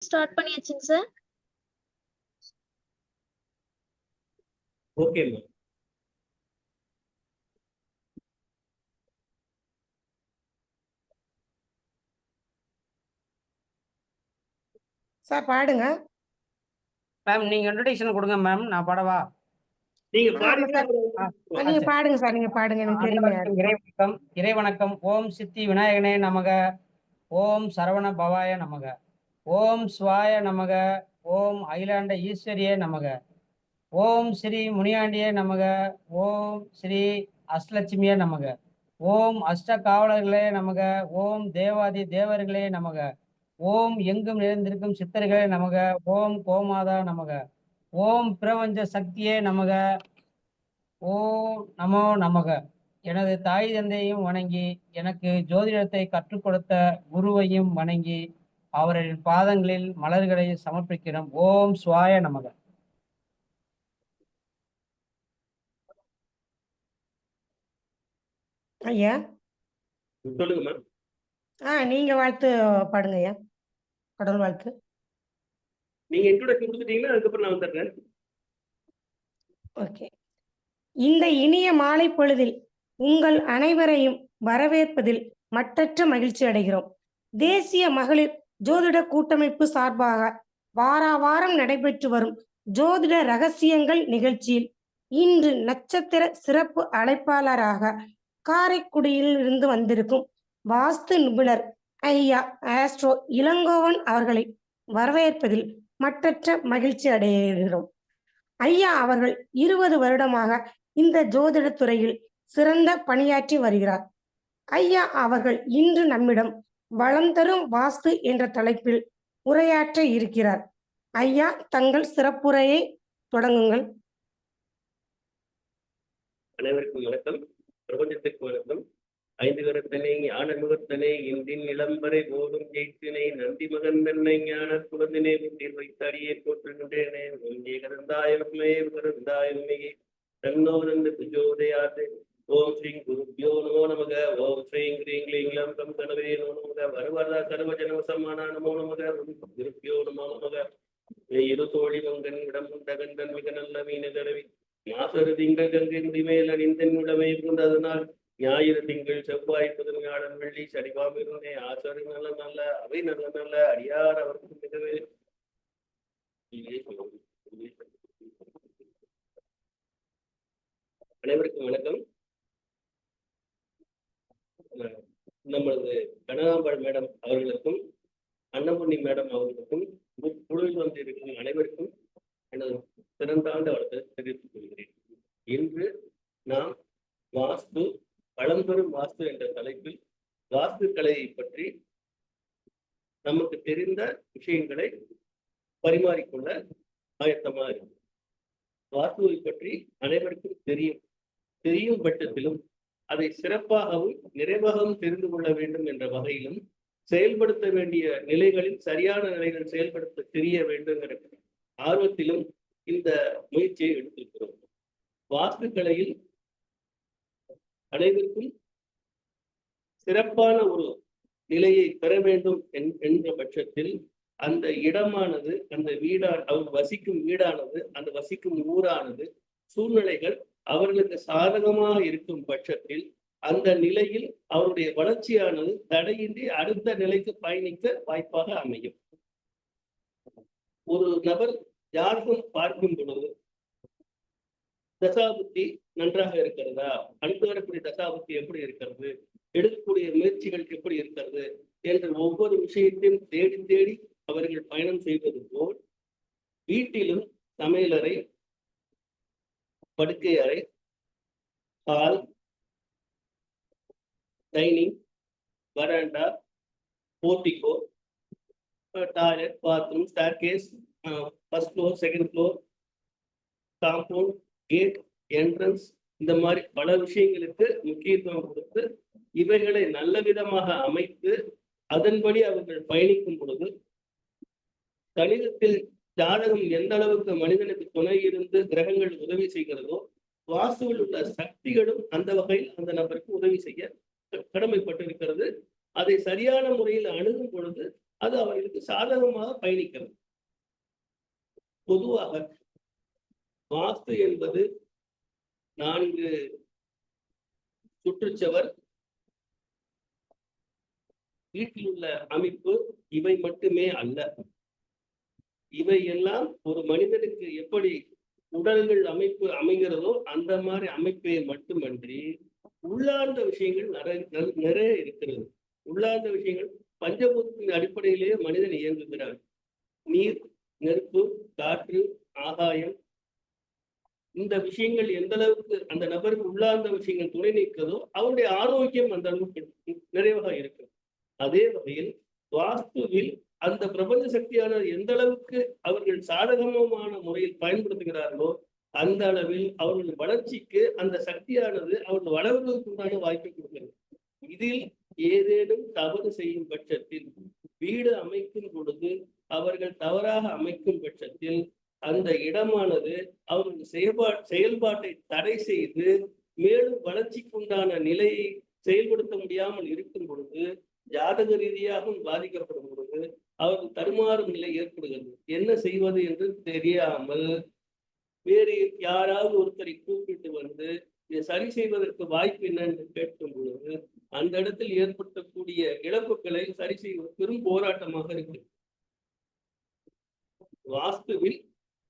Start பண்ணியாச்சுங்க sir. Okay ma'am. Sir பாடுங்க. Ma'am நீங்க இன்ட்ரோடக்ஷன் கொடுங்க மேம், நான் பாடவா? நீங்க ஆமா பாடுங்க. சார். நீங்க பாடுங்க சார், நீங்க பாடுங்க, எனக்கு தெரியுமே. ஆண்டவருக்கும் இறைவணக்கம். இறைவணக்கம். ஓம் சித்தி விநாயகனே நமக. ஓம் சரவண பவாய நமக. ஓம் ஸ்வாய நமக. ஓம் அகிலாண்ட ஈஸ்வரியே நமக. ஓம் ஸ்ரீ முனியாண்டியே நமக. ஓம் ஸ்ரீ அஷ்டலட்சுமியே நமக. ஓம் அஷ்ட காவலர்களே நமக. ஓம் தேவாதி தேவர்களே நமக. ஓம் எங்கும் நிறைந்திருக்கும் சித்தர்களே நமக. ஓம் கோமாதா நமக. ஓம் பிரபஞ்ச சக்தியே நமக. ஓம் நமோ நமக. எனது தாய் தந்தையும் வணங்கி, எனக்கு ஜோதிடத்தை கற்றுக் கொடுத்த குருவையும் வணங்கி, அவர்களின் பாதங்களில் மலர்களை சமர்ப்பிக்கிறோம். ஓம் ஸ்வாய நமக. ஐயா சொல்லுங்க மேம். நீங்க வாழ்த்து பாடுங்க ஐயா, கடவுள் வாழ்த்து. நீங்க இன்ட்ரோடக்ஷன் கொடுத்துட்டீங்கன்னா அதுக்கப்புறம் நான் வந்துடுறேன். ஓகே. இந்த இனிய மாலை பொழுதில் உங்கள் அனைவரையும் வரவேற்பதில் மட்டற்ற மகிழ்ச்சி அடைகிறோம். தேசிய மகளிர் ஜோதிட கூட்டமைப்பு சார்பாக வாராவாரம் நடைபெற்று வரும் ஜோதிட ரகசியங்கள் நிகழ்ச்சியில் இன்று நட்சத்திர சிறப்பு அழைப்பாளராக காரைக்குடியில் இருந்து வந்திருக்கும் வாஸ்து நிபுணர் ஐயா ஆஸ்ட்ரோ இளங்கோவன் அவர்களை வரவேற்பதில் மட்டற்ற மகிழ்ச்சி அடைகிறோம். ஐயா அவர்கள் 20 வருடமாக இந்த ஜோதிட துறையில் சிறந்த பணியாற்றி வருகிறார். ஐயா அவர்கள் இன்று நம்மிடம் வளம் தரும் வாஸ்து என்ற தலைப்பில் உரையாற்ற இருக்கிறார். ஐயா, தங்கள் சிறப்புரையை தொடங்குங்கள். அனைவருக்கும் வணக்கம். பிரபஞ்சத்திற்கு வணக்கம். 5 கரத்தனை ஞான முகத்தனை இன்றின் இளம்பரை போதும் ஜெயித்தினை நந்தி மகன் தன்னை ஞான குலத்தினை முன்னில் வைத்தடியே போற்றுகின்றேனே. ஒன்றே கருந்தாயமே கருந்தாயமையே தன்னோனந்த சுஜோதயாது. ஓம் ஸ்ரீ குருப்யோ நமோ நமக. ஓம் ஸ்ரீம் கிரீம் க்ளீம் லம் கம் கணவே நமோ நமக. வரவரதா சர்வஜன சமானா நமோ நமக. குருப்யோ நமோ நமக. இரு தோழி மங்கன் இடம் தகந்தன் மிக நல்ல மீன தடவி மாசரு திங்கள் கங்கை முடிமேல் அணிந்தன் உடமை இருந்ததனால் ஞாயிறு திங்கள் செவ்வாய் புதன்வியாழன் வெள்ளி சனிவாம் இருந்தே ஆசரு நல்ல நல்ல அவை நல்ல நல்ல அடியார் அவருக்கு மிகவே. அனைவருக்கும் வணக்கம். நமது கனகாம்பாள் மேடம் அவர்களுக்கும் அன்னபூர்ணி மேடம் அவர்களுக்கும் குழுவில் வந்து இருக்கும் அனைவருக்கும் எனது சிறந்த ஆண்டு வளர்த்தை தெரிவித்துக் கொள்கிறேன். இன்று நாம் வாஸ்து பழம்பெரும் வாஸ்து என்ற தலைப்பில் வாஸ்து கலையை பற்றி நமக்கு தெரிந்த விஷயங்களை பரிமாறிக்கொள்ள ஆயத்தமாக இருக்கும். வாஸ்துவை பற்றி அனைவருக்கும் தெரியும் பட்சத்திலும் அதை சிறப்பாகவும் நிறைவாகவும் தெரிந்து கொள்ள வேண்டும் என்ற வகையிலும் செயல்படுத்த வேண்டிய நிலைகளில் சரியான நிலைகள் செயல்படுத்த தெரிய வேண்டும் என்ற ஆர்வத்திலும் இந்த முயற்சியை எடுத்திருக்கிறோம். வாஸ்து கலையில் அனைவருக்கும் சிறப்பான ஒரு நிலையை பெற வேண்டும் என்ற பட்சத்தில் அந்த இடமானது, அந்த அவர் வசிக்கும் வீடானது, அந்த வசிக்கும் ஊரானது, சூழ்நிலைகள் அவர்களுக்கு சாதகமாக இருக்கும் பட்சத்தில் அந்த நிலையில் அவருடைய வளர்ச்சியானது தடையின்றி அடுத்த நிலைக்கு பயணிக்க வாய்ப்பாக அமையும். ஒரு நபர் ஜாதகம் பார்க்கும் பொழுது தசாபுத்தி நன்றாக இருக்கிறதா, அடுத்து வரக்கூடிய தசாபுத்தி எப்படி இருக்கிறது, எடுக்கக்கூடிய முயற்சிகள் எப்படி இருக்கிறது என்ற ஒவ்வொரு விஷயத்தையும் தேடி தேடி அவர்கள் பயணம் செய்வது போல் வீட்டிலும் சமையலறை, படுக்கை அறை, hall, dining, veranda, portico, toilet, bathroom, staircase, first floor, second floor, compound, gate, entrance, இந்த மாதிரி பல விஷயங்களுக்கு முக்கியத்துவம் கொடுத்து இவைகளை நல்ல விதமாக அமைத்து அதன்படி அவர்கள் பயணிக்கும் பொழுது கணிதத்தில் ஜாதகம் எந்த அளவுக்கு மனிதனுக்கு துணை இருந்து கிரகங்கள் உதவி செய்கிறதோ, வாஸ்துவில் உள்ள சக்திகளும் அந்த வகையில் அந்த நபருக்கு உதவி செய்ய கடமைப்பட்டிருக்கிறது. அதை சரியான முறையில் அணுகும் பொழுது அது அவர்களுக்கு சாதகமாக பயணிக்கிறது. பொதுவாக வாஸ்து என்பது 4 சுற்றுச்சுவர், வீட்டில் உள்ள அமைப்பு, இவை மட்டுமே அல்ல. இவை எல்லாம் ஒரு மனிதனுக்கு எப்படி உடல்கள் அமைப்பு அமைகிறதோ அந்த மாதிரி அமைப்பை மட்டுமன்றி உள்ளார்ந்த விஷயங்கள் நிறைய இருக்கிறது. உள்ளார்ந்த விஷயங்கள் பஞ்சபூதத்தின் அடிப்படையிலேயே மனிதன் இயங்குகிறான். நீர், நெருப்பு, காற்று, ஆகாயம், இந்த விஷயங்கள் எந்த அளவுக்கு அந்த நபருக்கு உள்ளார்ந்த விஷயங்கள் துணை நிற்கிறதோ அவருடைய ஆரோக்கியம் அந்த அளவுக்கு நிறைவாக இருக்கும். அதே வகையில் வாஸ்துவில் அந்த பிரபஞ்ச சக்தியானது எந்த அளவுக்கு அவர்கள் சாதகமான முறையில் பயன்படுத்துகிறார்களோ அந்த அளவில் அவர்கள் வளர்ச்சிக்கு அந்த சக்தியானது அவர்கள் வளர்வதற்கு உண்டான வாய்ப்பை கொடுக்கிறது. இதில் ஏதேனும் தவறு செய்யும் பட்சத்தில், வீடு அமைக்கும் பொழுது அவர்கள் தவறாக அமைக்கும் பட்சத்தில் அந்த இடமானது அவர்கள் செயல்பாட்டை தடை செய்து மேலும் வளர்ச்சிக்கு உண்டான நிலையை செயல்படுத்த முடியாமல் இருக்கும் பொழுது, ஜாதக ரீதியாகவும் பாதிக்கப்படும் பொழுது அவர்கள் தடுமாறும் நிலை ஏற்படுகிறது. என்ன செய்வது என்று தெரியாமல் வேறு யாராவது ஒருத்தரை கூப்பிட்டு வந்து இதை சரி செய்வதற்கு வாய்ப்பு என்ன என்று கேட்கும் பொழுது அந்த இடத்தில் ஏற்படுத்தக்கூடிய இழப்புகளை சரி செய்வது பெரும் போராட்டமாக இருக்கு. வாஸ்துவில்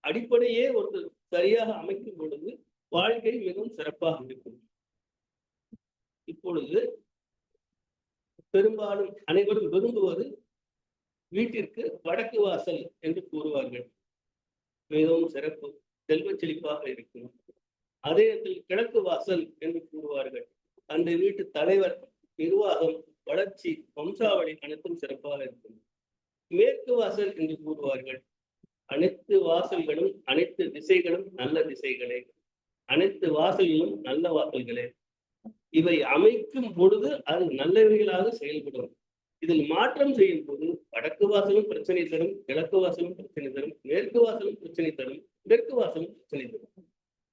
அடிப்படையே ஒருத்தர் சரியாக அமைக்கும் பொழுது வாழ்க்கை மிகவும் சிறப்பாக இருக்கும். இப்பொழுது பெரும்பாலும் அனைவரும் விரும்புவது வீட்டிற்கு வடக்கு வாசல் என்று கூறுவார்கள். மிகவும் சிறப்பு, செல்வ செழிப்பாக இருக்கும். அதே இடத்தில் கிழக்கு வாசல் என்று கூறுவார்கள். அந்த வீட்டு தலைவர், நிர்வாகம், வளர்ச்சி, வம்சாவளி அனைத்தும் சிறப்பாக இருக்கும். மேற்கு வாசல் என்று கூறுவார்கள். அனைத்து வாசல்களும், அனைத்து திசைகளும் நல்ல திசைகளே, அனைத்து வாசல்களும் நல்ல வாசல்களே. இவை அமைக்கும் பொழுது அது நல்லவைகளாக செயல்படும். இதில் மாற்றம் செய்யும் போது வடக்கு வாசலும் பிரச்சனை தரும், கிழக்கு வாசலும் பிரச்சனை தரும், மேற்கு வாசலும் பிரச்சனை தரும், தெற்கு வாசலும் பிரச்சனை தரும்.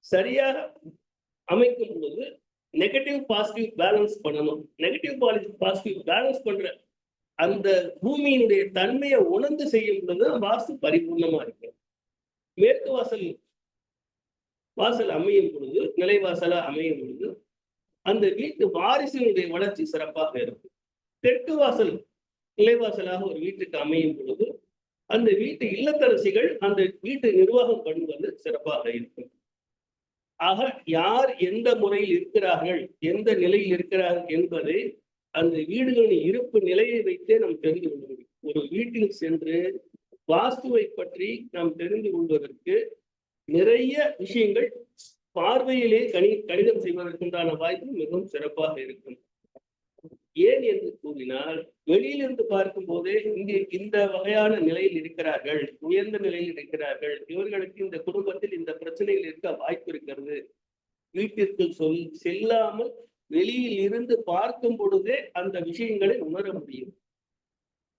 சரியாக அமைக்கும் பொழுது நெகட்டிவ் பாசிட்டிவ் பேலன்ஸ் பண்ணணும். நெகட்டிவ் பாசிட்டிவ் பேலன்ஸ் பண்ற அந்த பூமியினுடைய தன்மையை உணர்ந்து செய்யும் பொழுது வாஸ்து பரிபூர்ணமா இருக்கு. மேற்கு வாசல் அமையும் பொழுது, நிலைவாசலா அமையும் பொழுது அந்த வீட்டு வாரிசினுடைய வளர்ச்சி சிறப்பாக இருக்கும். தெற்கு வாசல் நிலைவாசலாக ஒரு வீட்டுக்கு அமையும் பொழுது அந்த வீட்டு இல்லத்தரசிகள் அந்த வீட்டு நிர்வாகம் பண்ணுவது சிறப்பாக இருக்கும். ஆக யார் எந்த முறையில் இருக்கிறார்கள், எந்த நிலையில் இருக்கிறார்கள் என்பதை அந்த வீடுகளின் இருப்பு நிலையை வைத்தே நாம் தெரிந்து கொள்ள முடியும். ஒரு வீட்டில் சென்று வாஸ்துவை பற்றி நாம் தெரிந்து கொள்வதற்கு நிறைய விஷயங்கள் பார்வையிலே கணிதம் செய்வதற்குண்டான வாய்ப்பு மிகவும் சிறப்பாக இருக்கும். ஏன் என்று கூறினால், வெளியிலிருந்து பார்க்கும் போதே இங்கே இந்த வகையான நிலையில் இருக்கிறார்கள், உயர்ந்த நிலையில் இருக்கிறார்கள், இவர்களுக்கு இந்த குடும்பத்தில் இந்த பிரச்சனைகள் இருக்க வாய்ப்பு இருக்கிறது. வீட்டிற்குள் செல்லாமல் வெளியில் இருந்து பார்க்கும் பொழுதே அந்த விஷயங்களை உணர முடியும்.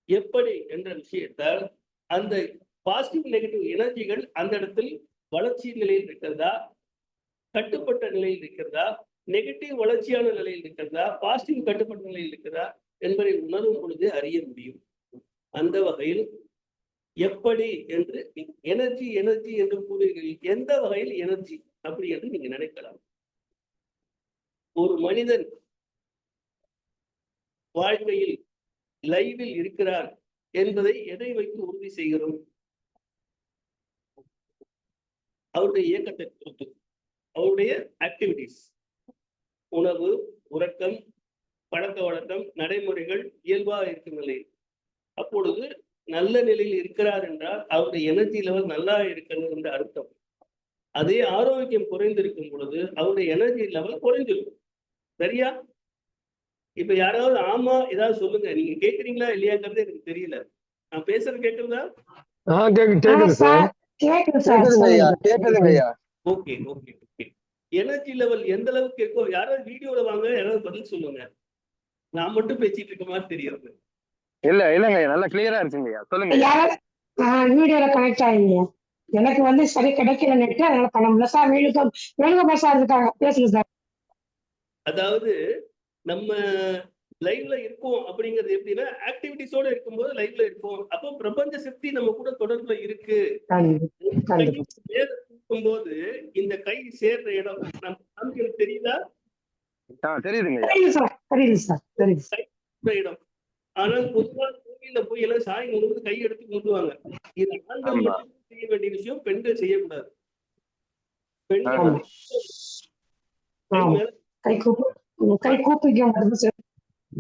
எப்படி என்ற விஷயத்தால் அந்த பாசிட்டிவ் நெகட்டிவ் எனர்ஜிகள் அந்த இடத்தில் வளர்ச்சி நிலையில் இருக்கிறதா, கட்டுப்பட்ட நிலையில் இருக்கிறதா, நெகட்டிவ் வளர்ச்சியான நிலையில் இருக்கிறதா, பாசிட்டிவ் கட்டுப்பட்ட நிலையில் இருக்கிறதா என்பதை உணரும் பொழுது அறிய முடியும். அந்த வகையில் எப்படி என்று எனர்ஜி என்று கூறுகிறீர்கள், எந்த வகையில் எனர்ஜி அப்படி என்று நீங்க நினைக்கலாம். ஒரு மனிதன் வாழ்க்கையில் லைவில் இருக்கிறார் என்பதை எதை வைத்து உறுதி செய்கிறோம்? அவருடைய இயக்கத்தை பொறுத்து, அவருடைய ஆக்டிவிட்டிஸ், உணவு, உறக்கம், பழக்க வழக்கம், நடைமுறைகள் இயல்பாக இருக்கும் நிலையில். அப்பொழுது நல்ல நிலையில் இருக்கிறார் என்றால் அவருடைய எனர்ஜி லெவல் நல்லா இருக்கிறது என்ற அர்த்தம். அதே ஆரோக்கியம் குறைந்திருக்கும் பொழுது அவருடைய எனர்ஜி லெவல் குறைஞ்சிருக்கும். சரியா? இப்ப யாராவது ஆமா ஏதாவது சொல்லுங்க. நீங்க கேட்குறீங்களா இல்லையாங்கிறது எனக்கு தெரியல. நான் பேசுறது கேட்குறதா? Okay okay okay. Energy level எந்த அளவுக்கு இருக்கோ, யாராவது வீடியோல வாங்க, யாராவது பதில் சொல்லுங்க. நான் மட்டும் பேசிட்டு இருக்க மாதிரி தெரியாது. இல்லங்க நல்லா கிளியரா இருக்குங்கய்யா, சொல்லுங்க. வீடியோல கனெக்ட் ஆகுங்க. எனக்கு வந்து சரி கிடைக்கல நெட், அதனால பண்ண முடியல சார். வேணுங்க சார் இருக்காங்க, பேசுங்க சார். அதாவது நம்ம லைவ்ல இருக்கும் அப்படிங்கிறது எப்படின்னா ஆக்டிவிட்டிஸோட இருக்கும்போது லைவ்ல இருக்கும். அப்போ பிரபஞ்ச சக்தி நம்ம கூட தொடர்புல இருக்கு. போது இந்த கை சேர்ற இடம் நமக்கு தெரியுதா? தெரியுதுங்க. இடம். ஆனால் பொதுவாக கோவில்ல போய் எல்லாம் சாய் முழுவதும் கை எடுத்து கொண்டுவாங்க. இது ஆண்கள் மட்டும் செய்ய வேண்டிய விஷயம், பெண்கள் செய்யக்கூடாது. பெண்கள்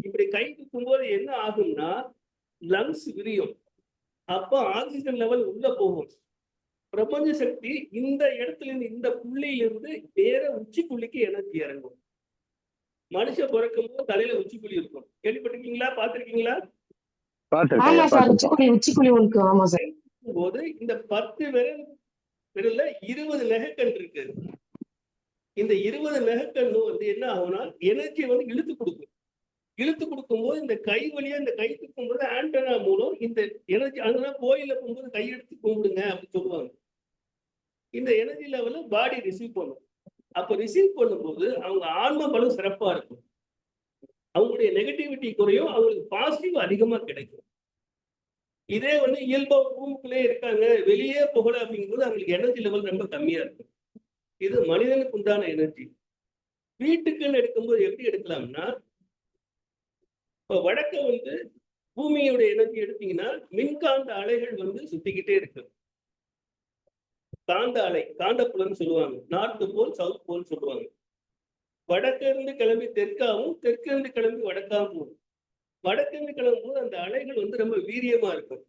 இப்படி கை தூக்கும் போது என்ன ஆகும்னா லங்ஸ் விரியும். அப்ப ஆக்சிஜன் லெவல் உள்ள போகும். பிரபஞ்ச சக்தி இந்த இடத்துல இருந்து இந்த புள்ளியிலிருந்து நேர உச்சி புள்ளிக்கு எனர்ஜி இறங்கும். மனுஷன் பிறக்கும் போது தலையில உச்சிக்குழி இருக்கும். கேள்விப்பட்டிருக்கீங்களா? பாத்திருக்கீங்களா? போது இந்த 10 விரல்ல 20 நெகக்கண் இருக்கு. இந்த 20 நெகக்கண்ணு வந்து என்ன ஆகும்னா எனர்ஜி வந்து இழுத்து கொடுக்கும். இழுத்து கொடுக்கும் போது இந்த கை வழியா இந்த கை தூக்கும் போது ஆண்டனா மூலம் இந்த எனர்ஜி, அதனால கோயில போகும்போது கை எடுத்து கும்பிடுங்க அப்படின்னு சொல்லுவாங்க. இந்த எனர்ஜி லெவல பாடி ரிசீவ் பண்ணும். அப்ப ரிசீவ் பண்ணும்போது அவங்க ஆன்ம பலம் சிறப்பா இருக்கும். அவங்களுடைய நெகட்டிவிட்டி குறையும், அவங்களுக்கு பாசிட்டிவ் அதிகமா கிடைக்கும். இதே வந்து இயல்பா ரூமுக்குள்ளே இருக்காங்க, வெளியே போகல அப்படிங்கும்போது அவங்களுக்கு எனர்ஜி லெவல் ரொம்ப கம்மியா இருக்கும். இது மனிதனுக்கு உண்டான எனர்ஜி. வீட்டுக்குன்னு எடுக்கும்போது எப்படி எடுக்கலாம்னா, இப்ப வடக்க வந்து பூமியோட எனர்ஜி எடுத்தீங்கன்னா மின்காந்த அலைகள் வந்து சுத்திக்கிட்டே இருக்கு. காந்த அலை, காந்தப்புலன்னு சொல்லுவாங்க. நார்த் போல் சவுத் போல் சொல்லுவாங்க. வடக்கு இருந்து கிளம்பி தெற்காவும், தெற்கு இருந்து கிளம்பி வடக்காவும் போகும். வடக்கு இருந்து கிளம்பும் போது அந்த அலைகள் வந்து ரொம்ப வீரியமா இருக்கும்.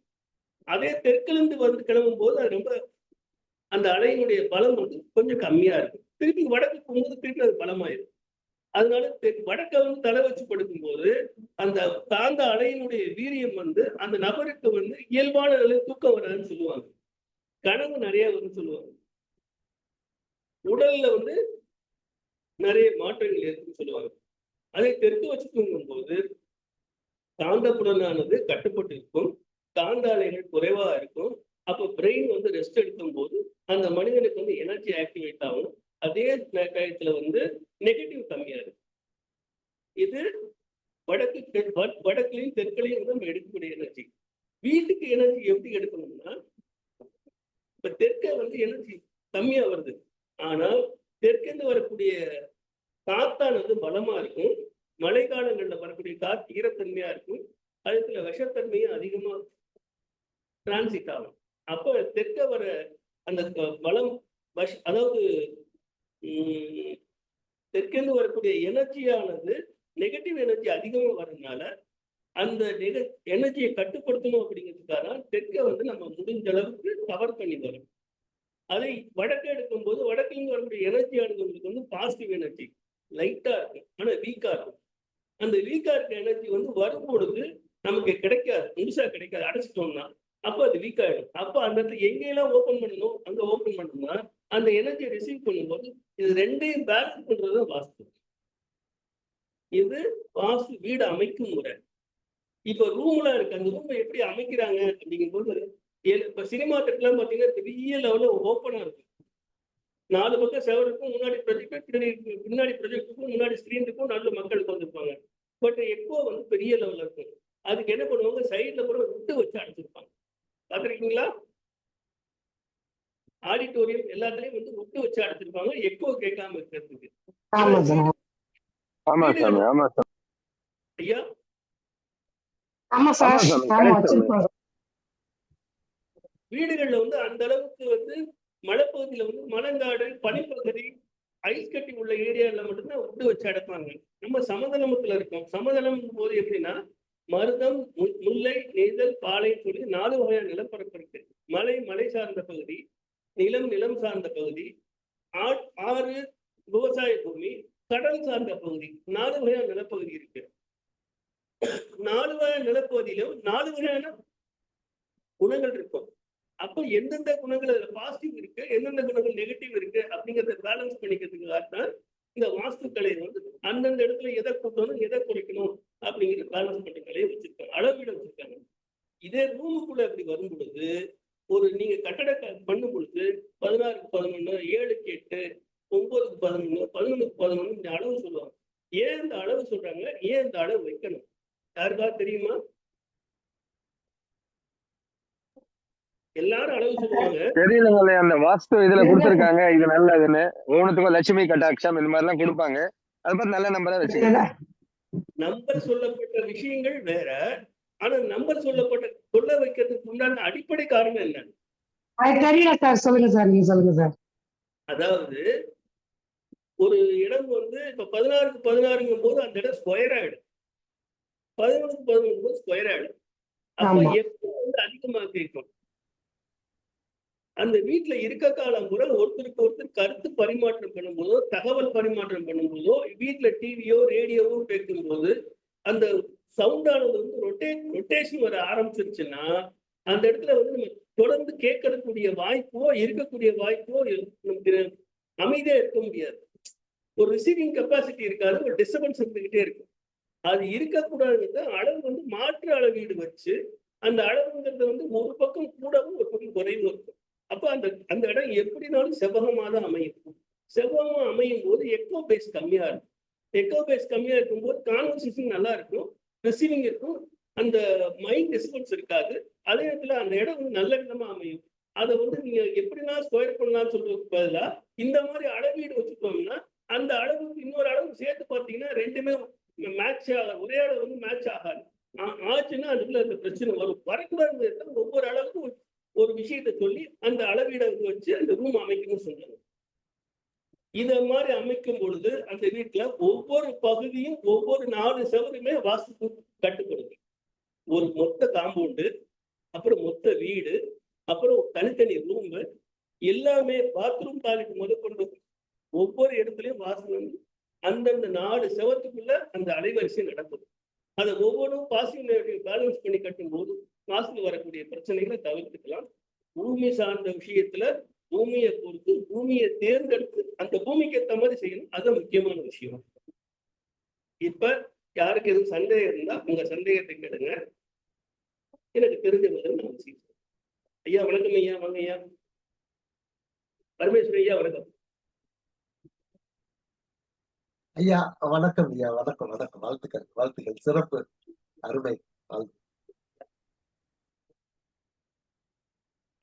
அதே தெற்கிலிருந்து வந்து கிளம்பும் போது அது ரொம்ப அந்த அலையினுடைய பலம் வந்து கொஞ்சம் கம்மியா இருக்கும். திருப்பி வடக்கு போகும்போது திருப்பி அது பலமாயிடும். அதனால வடக்க வந்து தலை வச்சு படுக்கும் போது அந்த காந்த அலையினுடைய வீரியம் வந்து அந்த நபருக்கு வந்து இயல்பான நிலையில் தூக்கம் வராதுன்னு சொல்லுவாங்க. கனவு நிறைய வரும்னு சொல்லுவாங்க. உடல்ல வந்து நிறைய மாற்றங்கள் ஏற்படும் சொல்லுவாங்க. அதை தெற்கு வச்சு தூங்கும் போது காந்த புலனானது கட்டுப்பட்டு இருக்கும், காந்த அலைகள் குறைவா இருக்கும். அப்போ பிரெயின் வந்து ரெஸ்ட் எடுக்கும் போது அந்த மனிதனுக்கு வந்து எனர்ஜி ஆக்டிவேட் ஆகும். அதே டயத்துல வந்து நெகட்டிவ் கம்மியா இருக்கும். இது வடக்குலையும் தெற்குலையும் வந்து நம்ம எடுக்கக்கூடிய எனர்ஜி. வீட்டுக்கு எனர்ஜி எப்படி எடுக்கணும்னா, இப்ப தெற்க வந்து எனர்ஜி கம்மியா வருது, ஆனால் தெற்கிருந்து வரக்கூடிய காத்தானது பலமா இருக்கும். மழை காலங்கள்ல வரக்கூடிய காற்று ஈரத்தன்மையா இருக்கும். அதுல விஷத்தன்மையும் அதிகமா டிரான்சிட் ஆகும். அப்ப தெற்க வர அந்த பலம் அதாவது தெற்கிருந்து வரக்கூடிய எனர்ஜியானது நெகட்டிவ் எனர்ஜி அதிகமா வரதுனால அந்த எனர்ஜியை கட்டுப்படுத்தணும் அப்படிங்கிறதுக்காக தெற்க வந்து நம்ம முடிஞ்ச அளவுக்கு கவர் பண்ணி வரும். அதை வடக்கு எடுக்கும் போது வடக்குலேருந்து வரக்கூடிய எனர்ஜியானது உங்களுக்கு வந்து பாசிட்டிவ் எனர்ஜி, லைட்டா இருக்கும், ஆனா வீக்கா இருக்கும். அந்த வீக்கா இருக்க எனர்ஜி வந்து வரும்பொழுது நமக்கு கிடைக்காது, முழுசா கிடைக்காது, அடைச்சிட்டோம்னா அப்போ அது வீக் ஆயிடும். அப்போ அந்த இடத்துல எங்கெல்லாம் ஓப்பன் பண்ணணும் அங்க ஓப்பன் பண்ணோம்னா அந்த எனர்ஜியை ரிசீவ் பண்ணும்போது இது ரெண்டையும் பேலன்ஸ் பண்றது வாஸ்து. இது வாஸ்து வீடு அமைக்கும் முறை. இப்ப ரூம்ல இருக்கு, அந்த ரூம் எப்படி அமைக்கிறாங்க அப்படிங்கும்போது இப்ப சினிமா தேட்டர்லாம் பாத்தீங்கன்னா பெரிய லெவல்ல ஓப்பனா இருக்கும். 4 பக்கம் செவர் இருக்கும், முன்னாடி ப்ரொஜெக்டர், பின்னாடி ப்ரொஜெக்டருக்கும் முன்னாடி ஸ்கிரீன் இருக்கும், நல்ல மக்கள் உட்காந்துருப்பாங்க. பட் எக்கோ வந்து பெரிய லெவல்ல இருக்கும். அதுக்கு என்ன பண்ணுவாங்க, சைட்ல கூட விட்டு வச்சு அடைச்சிருப்பாங்க. பாத்திருக்கீங்களா? ஆடிட்டோரியம் எல்லாத்துலயும் வந்து விட்டு வச்சு அடைச்சிருப்பாங்க, எக்கோ கேட்காம இருக்கிறதுக்கு. ஐயா வீடுகள்ல வந்து அந்த அளவுக்கு வந்து மலைப்பகுதியில வந்து மலங்காடு, பனிப்பகுதி, ஐஸ் கட்டி உள்ள ஏரியால மட்டும்தான் விட்டு வச்சு அடைப்பாங்க. நம்ம சமதளமத்துல இருக்கோம். சமதளம் போது எப்படின்னா மருதம், முல்லை, நெய்தல், பாலை சொல்லி 4 வகையான நிலப்பரப்பு இருக்கு. மலை, மலை சார்ந்த பகுதி, நிலம், நிலம் சார்ந்த பகுதி, ஆறு, விவசாய பூமி, கடல் சார்ந்த பகுதி, 4 வகையான நிலப்பகுதி இருக்கு. 4 வகையான நிலப்பகுதியிலும் 4 வகையான குணங்கள் இருக்கும். அப்போ எந்தெந்த குணங்கள் அதுல பாசிட்டிவ் இருக்கு, எந்தெந்த குணங்கள் நெகட்டிவ் இருக்கு அப்படிங்கறத பேலன்ஸ் பண்ணிக்கிறதுக்காக தான் இந்த வாஸ்துக்களை வந்து அந்தந்த இடத்துல எதை கூட்டணும் எதை குறைக்கணும் அப்படிங்கிற பேலன்ஸ் பண்ணி கலையை வச்சிருக்காங்க, அளவீட வச்சிருக்காங்க. இதே ரூமுக்குள்ள அப்படி வரும் பொழுது ஒரு நீங்க கட்டட பண்ணும் பொழுது 16க்கு 11, 7க்கு 8, 9க்கு 11, 11க்கு 11 இந்த அளவு சொல்லுவாங்க. ஏன் இந்த அளவு சொல்றாங்க, ஏன் இந்த அளவு வைக்கணும், யாருக்காவது தெரியுமா? எல்லாரும் அளவு சொல்லுவாங்க. தெரியலங்களே, அந்த வாஸ்து இதுல கொடுத்திருக்காங்க இது நல்லதுன்னு, ஊனத்துக்கும் லட்சுமி கட்டாட்சம் இந்த மாதிரி எல்லாம் கொடுப்பாங்க. அது பார்த்து நல்ல நம்பரா வச்சுக்கலாம். நம்பர் சொல்லப்பட்ட விஷயங்கள் வேற, ஆனா நம்பர் சொல்ல வைக்கிறதுக்கு உண்டான அடிப்படை காரணம் என்ன? அது தெரியல சார், சொல்லுங்க சார், நீங்க சொல்லுங்க சார். அதாவது ஒரு இடம் வந்து இப்ப 16க்கு 16ங்கும் போது அந்த இடம் ஸ்கொயர் ஆயிடும், 11க்கு 11 போது ஸ்கொயர் ஆயிடும். அப்ப ஆமா. எப்போ வந்து அதிகமாக இருக்கும், அந்த வீட்டுல இருக்க காலம் கூட ஒருத்தருக்கு ஒருத்தர் கருத்து பரிமாற்றம் பண்ணும்போதோ, தகவல் பரிமாற்றம் பண்ணும்போதோ, வீட்டுல டிவியோ ரேடியோவோ கேட்கும் போது அந்த சவுண்டானது வந்து ரொட்டேஷன் வர ஆரம்பிச்சிருச்சுன்னா, அந்த இடத்துல வந்து நம்ம தொடர்ந்து கேட்கக்கூடிய வாய்ப்போ இருக்கக்கூடிய வாய்ப்போ நமக்கு அமைதியா இருக்க முடியாது. ஒரு ரிசீவிங் கெப்பாசிட்டி இருக்காது, ஒரு டிஸ்டர்பன்ஸ் இருந்துகிட்டே இருக்கும். அது இருக்கக்கூடாதுங்கிறது அளவு வந்து மாற்று அளவீடு வச்சு, அந்த அளவுங்கிறது வந்து ஒரு பக்கம் கூடவும் ஒரு பக்கம் குறைவும் இருக்கும். அப்ப அந்த இடம் எப்படினாலும் செவ்வகமா தான் அமையும். செவ்வகமா அமையும் போது எக்கோ பேஸ் கம்மியா இருக்கும். எக்கோ பேஸ் கம்மியா இருக்கும்போது கான்வர்சேஷன் நல்லா இருக்கும், ரிசீவிங் இருக்கும், அந்த மைண்ட் டிஸ்டர்பன்ஸ் இருக்காது. அதே நேரத்துல அந்த இடம் வந்து நல்ல விதமா அமையும். அதை வந்து நீங்க எப்படின்னா ஸ்கொயர் பண்ணலாம்னு சொல்றதுக்கு பதிலா இந்த மாதிரி அளவீடு வச்சுட்டோம்னா, அந்த அளவுக்கு இன்னொரு அளவு சேர்த்து பார்த்தீங்கன்னா ரெண்டுமே மேட்ச் ஆகாது, ஒரே அளவு வந்து மேட்ச் ஆகாது. ஆச்சுன்னா அதுக்குள்ள அந்த பிரச்சனை வரும். வரக்கூடாது. ஒவ்வொரு அளவுக்கும் ஒரு விஷயத்த சொல்லி அந்த அளவீடை வச்சு அந்த ரூம் அமைக்கணும்னு சொன்னாங்க. இத மாதிரி அமைக்கும் பொழுது அந்த வீட்டுல ஒவ்வொரு பகுதியும் ஒவ்வொரு 4 செவருமே வாஸ்து கட்டுப்படுது. ஒரு மொத்த காம்பவுண்டு, அப்புறம் மொத்த வீடு, அப்புறம் தனித்தனி ரூம், எல்லாமே பாத்ரூம் டாய்லெட் முதற்கொண்டு ஒவ்வொரு இடத்துலயும் வாஸ்து வந்து அந்தந்த 4 செவத்துக்குள்ள அந்த அலைவரிசை நடக்குது. அதை ஒவ்வொன்றும் பாசிட்டிவ் பேலன்ஸ் பண்ணி கட்டும் போது வாஸ்துல வரக்கூடிய பிரச்சனைகளை தவிர்த்துக்கலாம். பூமி சார்ந்த விஷயத்துல பூமியை பொறுத்து பூமியை தேர்ந்தெடுத்து அந்த பூமிக்கு ஏற்ற மாதிரி செய்யணும், அது முக்கியமான விஷயம். இப்ப யாருக்கு எதுவும் சந்தேகம் இருந்தா உங்க சந்தேகத்தை கேளுங்க, எனக்கு தெரிஞ்ச முதல் நான் செய்யணும். ஐயா வணக்கம். ஐயா வாங்க ஐயா. பரமேஸ்வரன் ஐயா வணக்கம். ஐயா வணக்கம். ஐயா வணக்கம். வணக்கம். வாழ்த்துக்கள், வாழ்த்துக்கள். சிறப்பு, அருமை.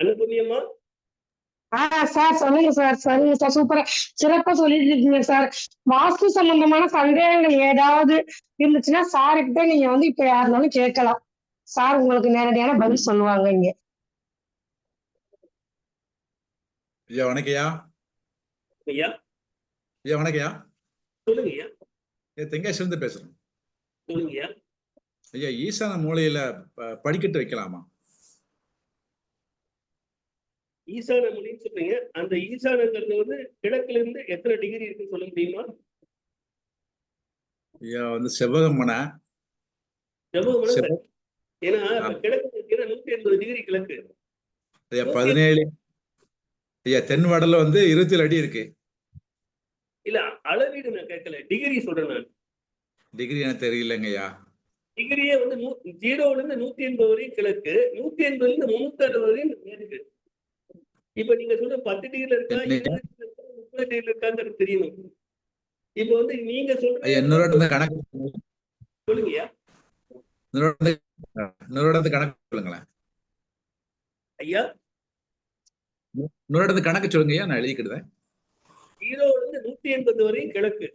அன்னபூர்ணியம்மா. சார் சொல்லுங்க சார், சொல்லுங்க சார், சூப்பரா சிறப்பா சொல்லிட்டு இருக்கீங்க சார். வாஸ்து சம்பந்தமான சந்தேகங்கள் ஏதாவது இருந்துச்சுன்னா சார்கிட்ட நீங்க வந்து இப்ப யாருனாலும் கேட்கலாம். சார் உங்களுக்கு நேரடியான பதில் சொல்லுவாங்க இங்க. ஐயா வணக்கம்யா. ஐயா ஐயா வணக்கம்யா. சொல்லுங்க ஐயா. தென்காசில இருந்து பேசுறேன். சொல்லுங்க ஐயா. ஐயா ஈசான மூலையில படிக்கட்டு வைக்கலாமா? ஈசான மொழின்னு சொல்றீங்க, அந்த ஈசானங்கிறது வந்து கிழக்குல இருந்து எத்தனை டிகிரி இருக்குன்னு சொல்ல முடியுமா? ஐயா வந்து செவ்வகமனை. செவ்வகமனை சரி. ஏன்னா கிழக்கு 180 டிகிரி கிழக்கு. ஐயா 17. ஐயா தென் வடல வந்து 27 அடி இருக்கு. இல்ல அளவீடு நான் கேட்கல, டிகிரி சொல்றேன் நான். டிகிரி எனக்கு தெரியலங்கய்யா. டிகிரியே வந்து 0ல இருந்து 180 வரையும் கிழக்கு, 180ல இருந்து 360 வரையும் மேற்கு. இப்ப நீங்க சொல்ற 10 டிகிரில இருக்கா, 20 டிகிரில இருக்கான்னு தெரியணும். இப்ப வந்து நீங்க சொல்ற இன்னொரு கணக்கு சொல்லுங்கய்யா. இன்னொரு கணக்கு சொல்லுங்களேன் ஐயா. இன்னொரு கணக்கு சொல்லுங்கய்யா, நான் எழுதிக்கிடுவேன். 0ல இருந்து 180 வரையும் கிழக்கு.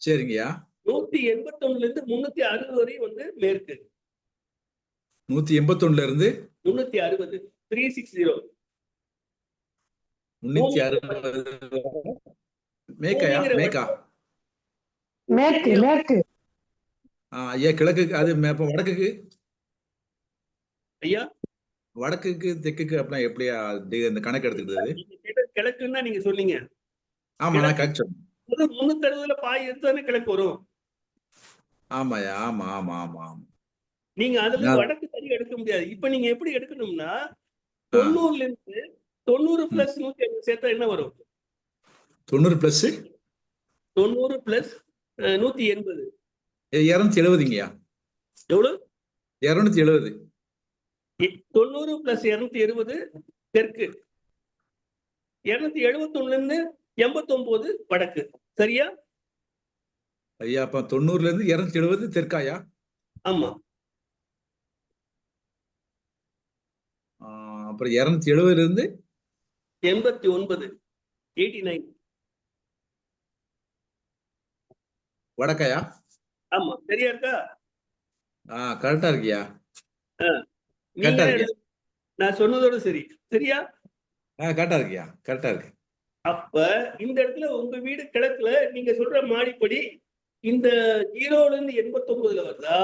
சரிங்கய்யா. 181ல இருந்து 360 வரையும் வந்து மேற்கு. 181ல இருந்து 360 360 மேற்கா மேற்கா மேற்கு மேற்கு. ஐயா கிழக்குக்கு அது வடக்குக்கு. ஐயா வடக்குக்கு தெற்குக்கு அப்படின்னா எப்படியா இந்த கணக்கு எடுத்துக்கிட்டது? கிழக்குன்னா நீங்க சொன்னீங்க. ஆமா நான் கரெக்ட் சொன்னேன். 360ல பாய் எடுத்தானே கிழக்கு வரும். ஆமாயா ஆமா ஆமா ஆமா ஆமா. நீங்க அதுல வடக்கு சரியா எடுக்க முடியாது. இப்ப நீங்க எப்படி எடுக்கணும்னா 90ல இருந்து 90 பிளஸ் 180 சேர்த்தா என்ன வரும்? 90 பிளஸ் 90 பிளஸ் 180 270ங்கய்யா. எவ்வளவு? 270. 90 பிளஸ் 270 தெற்கு, 271ல இருந்து 89 வடக்கு. சரியா? ஐயா அப்ப 90ல இருந்து 270 தெற்காயா? ஆமா. அப்புறம் 270ல இருந்து 89 89. வடக்காயா? ஆமா, சரியா இருக்கா? கரெக்டா இருக்கியா? நீங்க கரெக்டா இருக்கியா? நான் சொன்னதோட சரி, சரியா? கரெக்டா இருக்கியா? கரெக்டா இருக்கு. அப்ப இந்த இடத்துல உங்க வீடு கிழக்குல நீங்க சொல்ற மாடிப்படி இந்த 0ல இருந்து 89ல வருதா,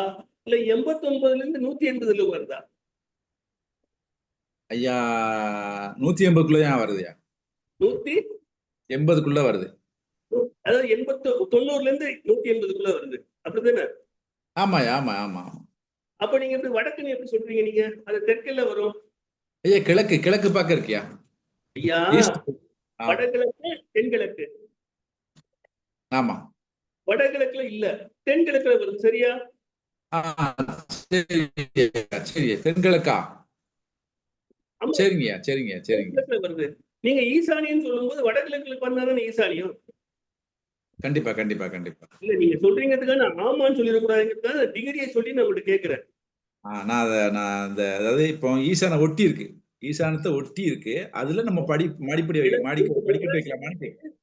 இல்ல 89ல இருந்து 180ல வருதா? ஐயா 180க்குள்ளதான் வருதுயா. 180 வருது. அதாவது 90ல இருந்து 180க்குள்ள வருது, அப்படிதானே? ஆமாயா, ஆமா ஆமா. அப்ப நீங்க எப்படி வடக்குன்னு எப்படி சொல்றீங்க? நீங்க அது தெற்குல வரும். ஐயா கிழக்கு கிழக்கு பார்க்க இருக்கியா? ஐயா வடகிழக்கு தென்கிழக்கு. ஆமா. வடகிழக்குல இல்ல, தென்கிழக்குல வருது, சரியா? சரி தென்கிழக்கா? சரிங்கய்யா சரிங்க சரிங்க. வருது. நீங்க ஈசானியம் சொல்லும்போது வடகிழக்குல பண்ணாதானே ஈசானியம். கண்டிப்பா கண்டிப்பா கண்டிப்பா. இல்ல நீங்க சொல்றீங்கிறதுக்காக நான் ஆமான்னு சொல்லிடக்கூடாதுங்கிறதுக்காக டிகிரியை சொல்லி நான் உங்கள்கிட்ட கேட்கிறேன். நான் அதாவது இப்போ ஈசான ஒட்டி இருக்கு, ஈசானத்தை ஒட்டி இருக்கு, அதுல நம்ம மாடிப்படி படிக்கட்டு வைக்கலாமான்னு கேட்கிறேன்.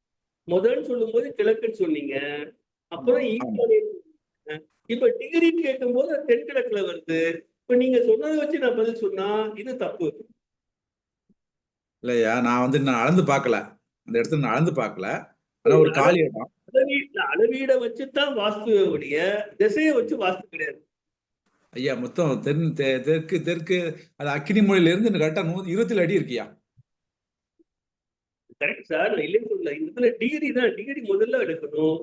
முதல்னு சொல்லும்போது கிழக்குன்னு சொன்னீங்க, அப்புறம் ஈசானியம். இப்ப டிகிரின்னு கேட்கும் போது தென்கிழக்குல வருது. இப்ப நீங்க சொன்னதை வச்சு நான் பதில் சொன்னா இது தப்பு இல்லையா? நான் அளந்து பார்க்கல, அந்த இடத்துல நான் அளந்து பார்க்கல. ஆனா ஒரு காலி இடம். அளவீட வச்சுதான் வாஸ்து உடைய, திசையை வச்சு வாஸ்து கிடையாது ஐயா. மொத்தம் தெற்கு தெற்கு அது அக்கினி மொழியில இருந்து கரெக்டா 127 அடி இருக்கியா? கரெக்ட் சார், நான் இல்லைன்னு சொல்லல. இந்த இடத்துல டிகிரி தான், டிகிரி முதல்ல எடுக்கணும்.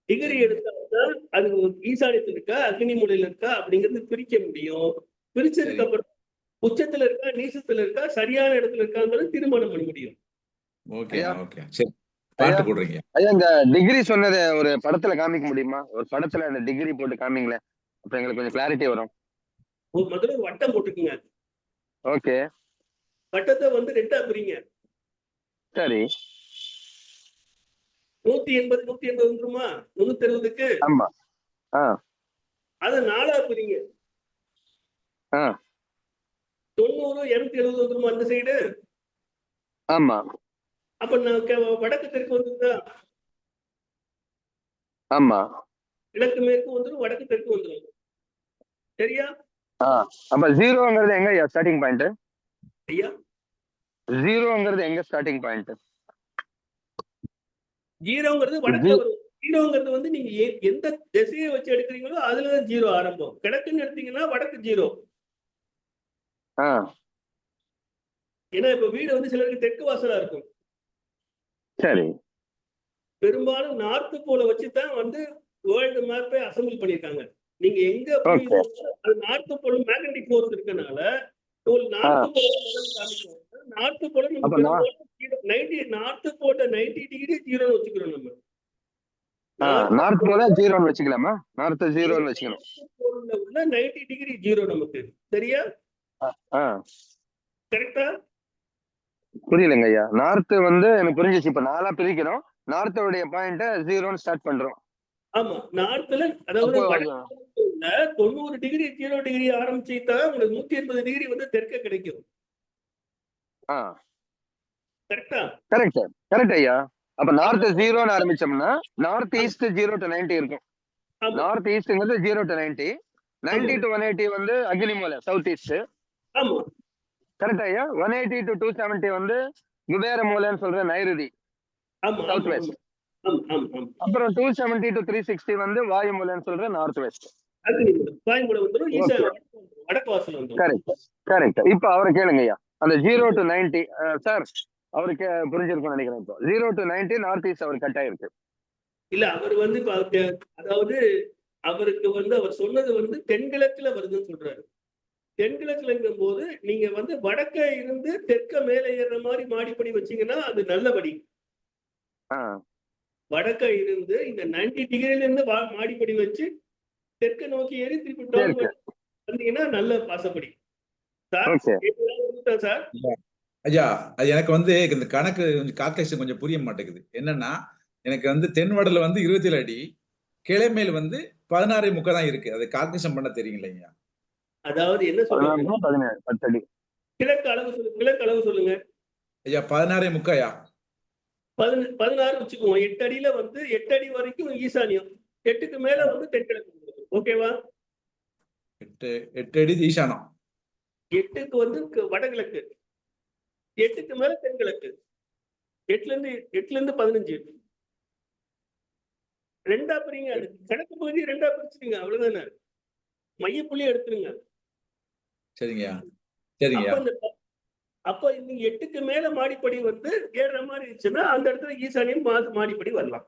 டிகிரி எடுத்தால்தான் அது ஈசானியத்தில் இருக்கா அக்னி மூலையில இருக்கா அப்படிங்கிறது பிரிக்க முடியும். பிரிச்சதுக்கு அப்புறம் உச்சத்துல இருக்கா நீசத்துல இருக்கா சரியான இடத்துல இருக்காங்கிறது தீர்மானம் பண்ண முடியும். ஓகே ஓகே சரி. பாட்டு போடுறீங்க ஐயா. இந்த டிகிரி சொன்னதை ஒரு படத்துல காமிக்க முடியுமா? ஒரு படத்துல அந்த டிகிரி போட்டு காமிங்களேன், அப்ப எங்களுக்கு கொஞ்சம் கிளாரிட்டி வரும். முதல்ல ஒரு வட்டம் போட்டுக்குங்க. ஓகே. வட்டத்தை வந்து 2ஆ பிரிங்க. சரி. 180 180 வந்துருமா? 360க்கு. ஆமா. அதை 4ஆ பிரிங்க. 90 270 வந்துருமா அந்த சைடு? ஆமா. அப்ப வடக்கு தெற்கு வந்துருதா? ஆமா. கிழக்கு மேற்கு வந்துடும், வடக்கு தெற்கு வந்துடும், சரியா? அப்ப 0ங்கிறது எங்க ஐயா ஸ்டார்டிங் பாயிண்ட்? ஐயா 0ங்கிறது எங்க ஸ்டார்டிங் பாயிண்ட்? 0ங்கிறது வடக்குல வரும். 0ங்கிறது வந்து நீங்க எந்த திசையை வச்சு எடுக்கிறீங்களோ அதுலதான் 0 ஆரம்பம். கிழக்குன்னு எடுத்தீங்கன்னா வடக்கு 0. ஏன்னா இப்ப வீடு வந்து சிலருக்கு தெற்கு வாசலா இருக்கும். சரி. பெரும்பாலும் நார்த் போல வச்சுதான் வந்து வேர்ல்டு மேப்பை அசம்பிள் பண்ணிருக்காங்க. நீங்க எங்க அது நார்த் போல மேக்னெட்டிக் ஃபோர்ஸ் இருக்கனால ஒரு நார்த் போல காமிக்கும். நார்த் போல நம்ம நார்த் போட்ட 90 டிகிரி 0 வச்சுக்கிறோம். நம்ம நார்த் போல 0ன்னு வச்சுக்கலாமா? நார்த் 0ன்னு வச்சுக்கணும். உள்ள 90 டிகிரி 0 நமக்கு, சரியா? கரெக்டா? புரியலங்க ஐயா. நார்த் வந்து எனக்கு புரிஞ்சிச்சு. இப்ப 4ஆ பிரிக்கிறோம். நார்த்தோடைய பாயிண்ட் 0ன்னு ஸ்டார்ட் பண்றோம். ஆமா, நார்த்ல அதாவது 90 டிகிரி 0 டிகிரி ஆரம்பிச்சுட்டா உங்களுக்கு 180 டிகிரி வந்து தெற்க கிடைக்கும். கரெக்டா? கரெக்ட் கரெக்ட் ஐயா. அப்ப நார்த் 0ன்னு ஆரம்பிச்சோம்னா நார்த் ஈஸ்ட் 0 to 90 இருக்கும். நார்த் ஈஸ்ட்ங்கிறது 0 to 90, 90 to 180 வந்து அக்னி மூலை சவுத் ஈஸ்ட். ஆமா கரெக்ட் ஐயா. 180 to 270 வந்து குபேர மூலைன்னு சொல்ற நைருதி சவுத் வெஸ்ட். அப்புறம் 270 to 360 வந்து வாயு மூலைன்னு சொல்ற நார்த் வெஸ்ட். கரெக்ட். இப்ப அவரை கேளுங்க ஐயா. அந்த 0 to 90 சார் அவருக்கு புரிஞ்சிருக்கும் நினைக்கிறேன். இப்போ 0 to 90 நார்த் ஈஸ்ட் அவர் கட் ஆயிருக்கு. இல்ல அவர் வந்து அதாவது அவருக்கு வந்து அவர் சொன்னது வந்து தென்கிழக்குல வருதுன்னு சொல்றாரு. தென்கிழக்குலங்கும் போது நீங்க வந்து வடக்க இருந்து தெற்க மேல ஏறுற மாதிரி மாடிப்படி வச்சீங்கன்னா அது நல்லபடி. வடக்க இருந்து இந்த 90 டிகிரில இருந்து மாடிப்படி வச்சு தெற்க நோக்கி ஏறி திருப்பி வந்தீங்கன்னா நல்ல பாசப்படி. சார் ஐயா அது எனக்கு வந்து இந்த கணக்கு கொஞ்சம் கால்குலேஷன் கொஞ்சம் புரிய மாட்டேங்குது. என்னன்னா எனக்கு வந்து தென் வடல வந்து 27 அடி, கிழமையில் வந்து 16.75 தான் இருக்கு. அதை கால்குலேஷன் பண்ண தெரியும் இல்லைங்க? அதாவது என்ன சொல்றாங்க? 17 10 அடி. கிழக்கு அளவு சொல்லுங்க, கிழக்கு அளவு சொல்லுங்க. ஐயா 16.75 16 வச்சுக்குவோம். 8 அடியில வந்து 8 அடி வரைக்கும் ஈசானியம், 8க்கு மேல வந்து தென்கிழக்கு. ஓகேவா? 8 அடி ஈசானம், 8க்கு வந்து வடகிழக்கு, 8க்கு மேல தென்கிழக்கு, 8ல இருந்து 15 ரெண்டா பிரிங்க. அது கிழக்கு பகுதி ரெண்டா பிரிச்சுருங்க, அவ்வளவுதானே. மையப்புள்ளி எடுத்துருங்க. சரிங்கய்யா, சரிங்கய்யா. அப்ப நீங்க 8க்கு மேல மாடிப்படி வந்து ஏறுற மாதிரி இருந்துச்சுன்னா அந்த இடத்துல ஈசானியம் மாடிப்படி வரலாம்.